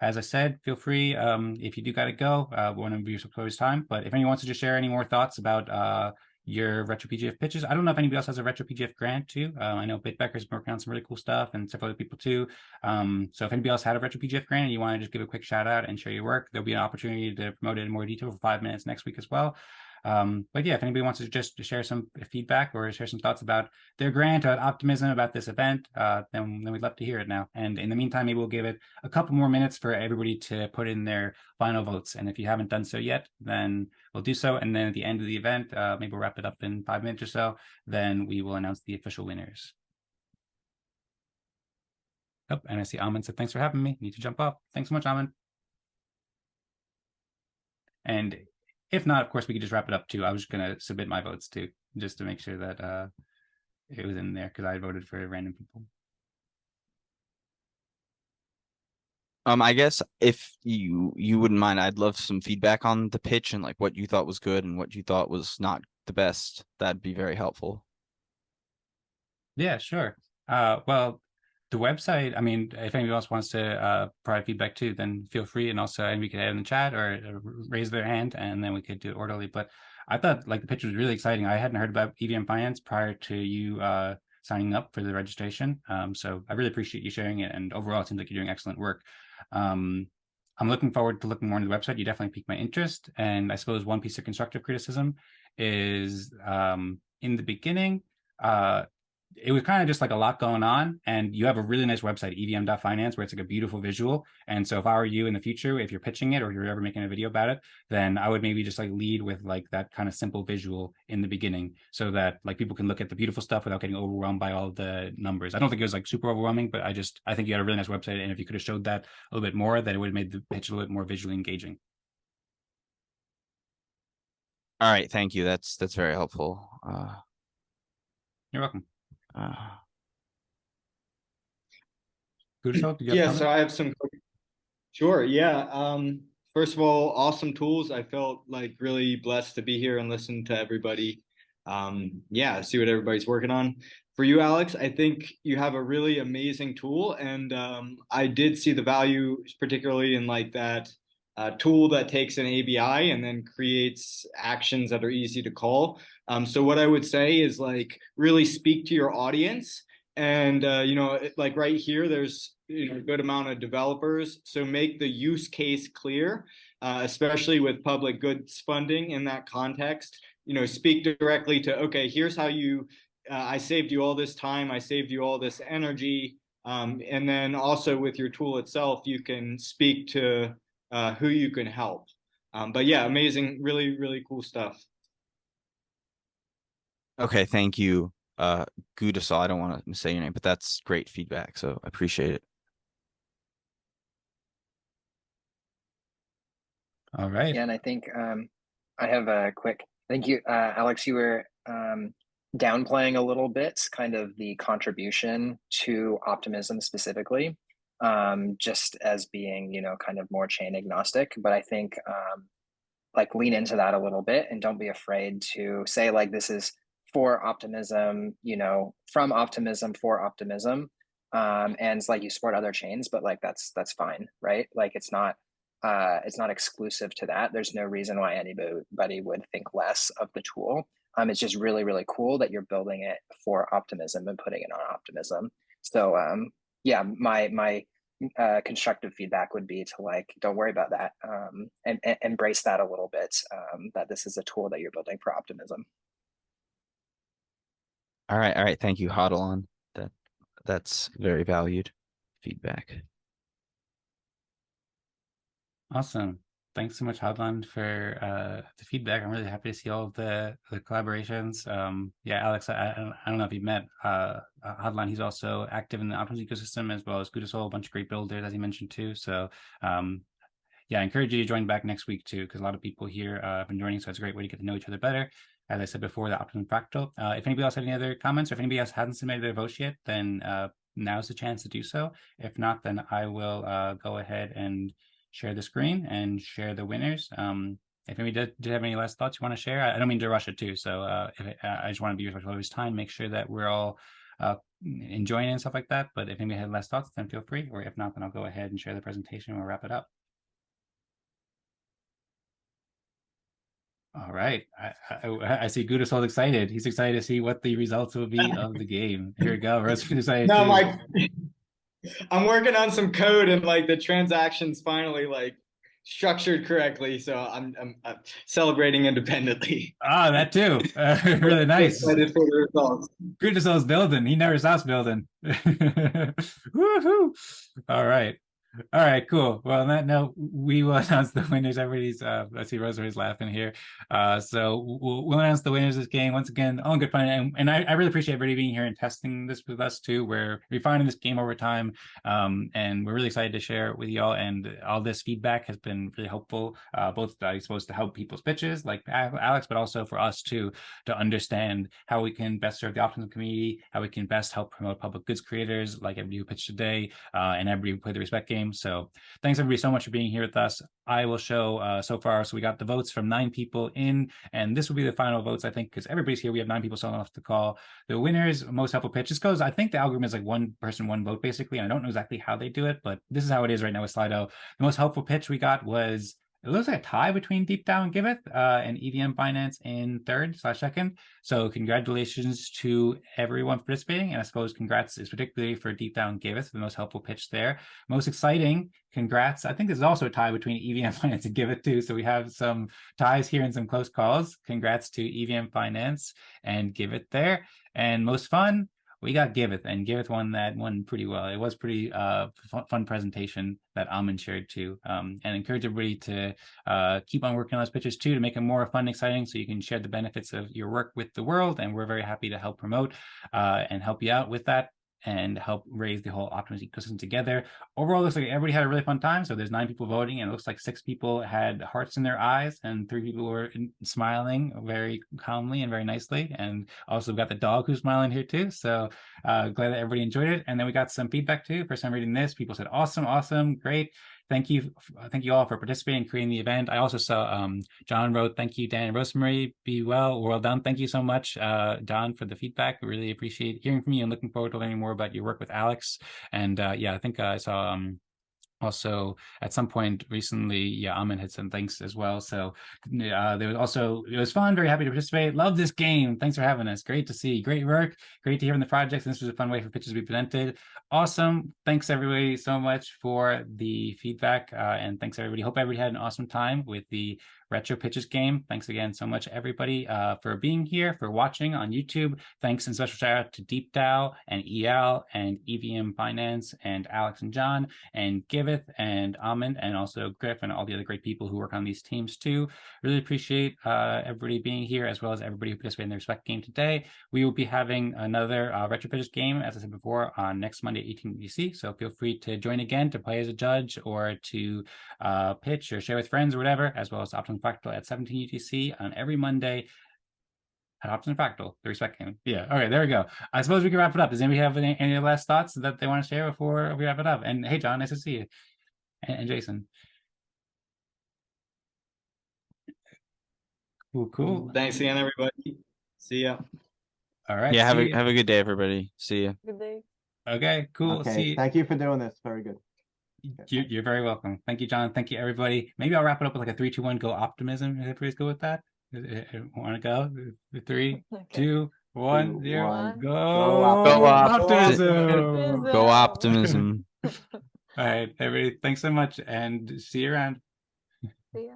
As I said, feel free, if you do got to go, one of you suppose time, but if anyone wants to just share any more thoughts about your RetroPGF pitches. I don't know if anybody else has a RetroPGF grant too. I know BitBeckers is working on some really cool stuff and several other people too. So if anybody else had a RetroPGF grant and you want to just give a quick shout out and share your work, there'll be an opportunity to promote it in more detail for 5 minutes next week as well. But yeah, if anybody wants to just share some feedback or share some thoughts about their grant, about optimism, about this event, then we'd love to hear it now. And in the meantime, maybe we'll give it a couple more minutes for everybody to put in their final votes. And if you haven't done so yet, then we'll do so. And then at the end of the event, maybe we'll wrap it up in 5 minutes or so. Then we will announce the official winners. Oh, and I see Almond said, thanks for having me. Need to jump off. Thanks so much, Almond. And if not, of course, we could just wrap it up too. I was just going to submit my votes too, just to make sure that it was in there because I voted for random people. I guess if you wouldn't mind, I'd love some feedback on the pitch and like what you thought was good and what you thought was not the best. That'd be very helpful. Yeah, sure. Well, the website, I mean, if anybody else wants to provide feedback too, then feel free. And also, and we could add in the chat or raise their hand, and then we could do it orderly. But I thought like the pitch was really exciting. I hadn't heard about EVM Finance prior to you signing up for the registration. So I really appreciate you sharing it. And overall, it seems like you're doing excellent work. I'm looking forward to looking more into the website. You definitely piqued my interest. And I suppose one piece of constructive criticism is in the beginning, it was kind of just like a lot going on, and you have a really nice website, evm.finance, where it's like a beautiful visual. And so if I were you in the future, if you're pitching it or you're ever making a video about it, then I would maybe just like lead with like that kind of simple visual in the beginning so that like people can look at the beautiful stuff without getting overwhelmed by all the numbers. I don't think it was like super overwhelming, but I think you had a really nice website. And if you could have showed that a little bit more, then it would have made the pitch a little bit more visually engaging. All right, thank you. That's very helpful. You're welcome. Yeah, so I have some. Sure, yeah. First of all, awesome tools. I felt like really blessed to be here and listen to everybody. Yeah, see what everybody's working on. For you, Alex, I think you have a really amazing tool, and I did see the value, particularly in like that tool that takes an ABI and then creates actions that are easy to call. So what I would say is like really speak to your audience, and you know, like right here, there's a good amount of developers. So make the use case clear, especially with public goods funding in that context. You know, speak directly to, okay, here's how you, I saved you all this time, I saved you all this energy. And then also with your tool itself, you can speak to who you can help. But yeah, amazing, really, really cool stuff. Okay, thank you, Gudasol. I don't want to say your name, but that's great feedback, so I appreciate it. All right. Yeah, and I think I have a quick. Thank you, Alex. You were downplaying a little bit, kind of the contribution to optimism specifically, just as being, you know, kind of more chain agnostic. But I think like lean into that a little bit and don't be afraid to say like this is for optimism, you know, from optimism for optimism, and it's like you support other chains, but like that's fine, right? Like it's not exclusive to that. There's no reason why anybody would think less of the tool. It's just really, really cool that you're building it for optimism and putting it on optimism. So yeah, my constructive feedback would be to like, don't worry about that, and embrace that a little bit, that this is a tool that you're building for optimism. All right. Thank you, Hodlon. That's very valued feedback. Awesome. Thanks so much, Hodlon, for the feedback. I'm really happy to see all of the collaborations. Yeah, Alex, I don't know if you met Hodlon. He's also active in the Optimism ecosystem as well as Gudasol, a bunch of great builders, as he mentioned too. So yeah, I encourage you to join back next week too, because a lot of people here have been joining, so it's a great way to get to know each other better. as I said before, the Optimism Fractal. If anybody else had any other comments, or if anybody else hasn't submitted their votes yet, then now's the chance to do so. If not, then I will go ahead and share the screen and share the winners. If anybody did have any last thoughts you want to share, I don't mean to rush it too. So I just want to be respectful of his time, make sure that we're all enjoying it and stuff like that. But if anybody had last thoughts, then feel free. Or if not, then I'll go ahead and share the presentation and we'll wrap it up. All right. I see Gudasol excited. He's excited to see what the results will be of the game. Here we go. Rose's excited No, too. Mike, I'm working on some code and like the transactions finally like structured correctly. So I'm celebrating independently. Ah, that too. Really nice. Excited for the results. Gudasol's building. He never stops building. Woohoo! All right. All right, cool. Well, on that note, we will announce the winners. Everybody's, I see Rosemary's laughing here. So we'll announce the winners of this game. Once again, all in good fun. And I really appreciate everybody being here and testing this with us too. We're refining this game over time. And we're really excited to share it with y'all. And all this feedback has been really helpful, both, I suppose, to help people's pitches like Alex, but also for us too, to understand how we can best serve the Optimism community, how we can best help promote public goods creators like everybody who pitched today, and everybody who played the Respect game. So thanks everybody so much for being here with us. I will show so far. So we got the votes from 9 people in, and this will be the final votes, I think, because everybody's here. We have 9 people still off the call. The winners, most helpful pitch. This goes, I think the algorithm is like 1 person, 1 vote, basically. And I don't know exactly how they do it, but this is how it is right now with Slido. The most helpful pitch we got was, it looks like a tie between DeepDAO and Giveth and EVM Finance in 3rd/2nd. So congratulations to everyone participating. And I suppose congrats is particularly for DeepDAO and Giveth, the most helpful pitch there. Most exciting, congrats. I think there's also a tie between EVM Finance and Giveth too. So we have some ties here and some close calls. Congrats to EVM Finance and Giveth there. And most fun, we got Giveth, and Giveth won that one pretty well. It was pretty fun presentation that Almond shared too, and encourage everybody to keep on working on those pitches too, to make them more fun and exciting, so you can share the benefits of your work with the world. And we're very happy to help promote and help you out with that, and help raise the whole Optimism ecosystem together. Overall, it looks like everybody had a really fun time. So there's 9 people voting, and it looks like 6 people had hearts in their eyes, and 3 people were smiling very calmly and very nicely. And also we've got the dog who's smiling here too. So glad that everybody enjoyed it. And then we got some feedback too. First time reading this, people said, awesome, great. Thank you all for participating and creating the event. I also saw John wrote, thank you, Dan and Rosemary. Be well done. Thank you so much, John, for the feedback. We really appreciate hearing from you and looking forward to learning more about your work with Alex. And yeah, I think I saw also at some point recently, yeah, Almond had some thanks as well. So there was also, it was fun, very happy to participate. Love this game. Thanks for having us. Great to see. Great work. Great to hear from the projects. And this was a fun way for pitches to be presented. Awesome. Thanks everybody so much for the feedback. And thanks everybody. Hope everybody had an awesome time with the RetroPitches game. Thanks again so much, everybody, for being here, for watching on YouTube. Thanks and special shout out to DeepDAO and Eyal and EVM Finance and Alex and John and Giveth and Almond and also Griff and all the other great people who work on these teams too. Really appreciate everybody being here, as well as everybody who participated in the Respect game today. We will be having another RetroPitches game, as I said before, on next Monday, 18 UTC. So feel free to join again to play as a judge or to pitch or share with friends or whatever, as well as Optimism Fractal at 17 UTC on every Monday at Optimism Fractal, the Respect game. Yeah, all right, there we go. I suppose we can wrap it up. Does anybody have any last thoughts that they want to share before we wrap it up? And hey, John, nice to see you. And Jason. Cool. Thanks again, everybody. See ya. All right. Yeah, have a good day, everybody. See ya. Good day. Okay, cool. Okay, See you. thank you for doing this. Very good. You're very welcome. Thank you, John. Thank you, everybody. Maybe I'll wrap it up with like a 3, 2, 1, go Optimism. Is everybody's good with that? Want to go? 3, 2, 1, 0. Go Optimism. Go Optimism. All right, everybody. Thanks so much, and see you around. See ya.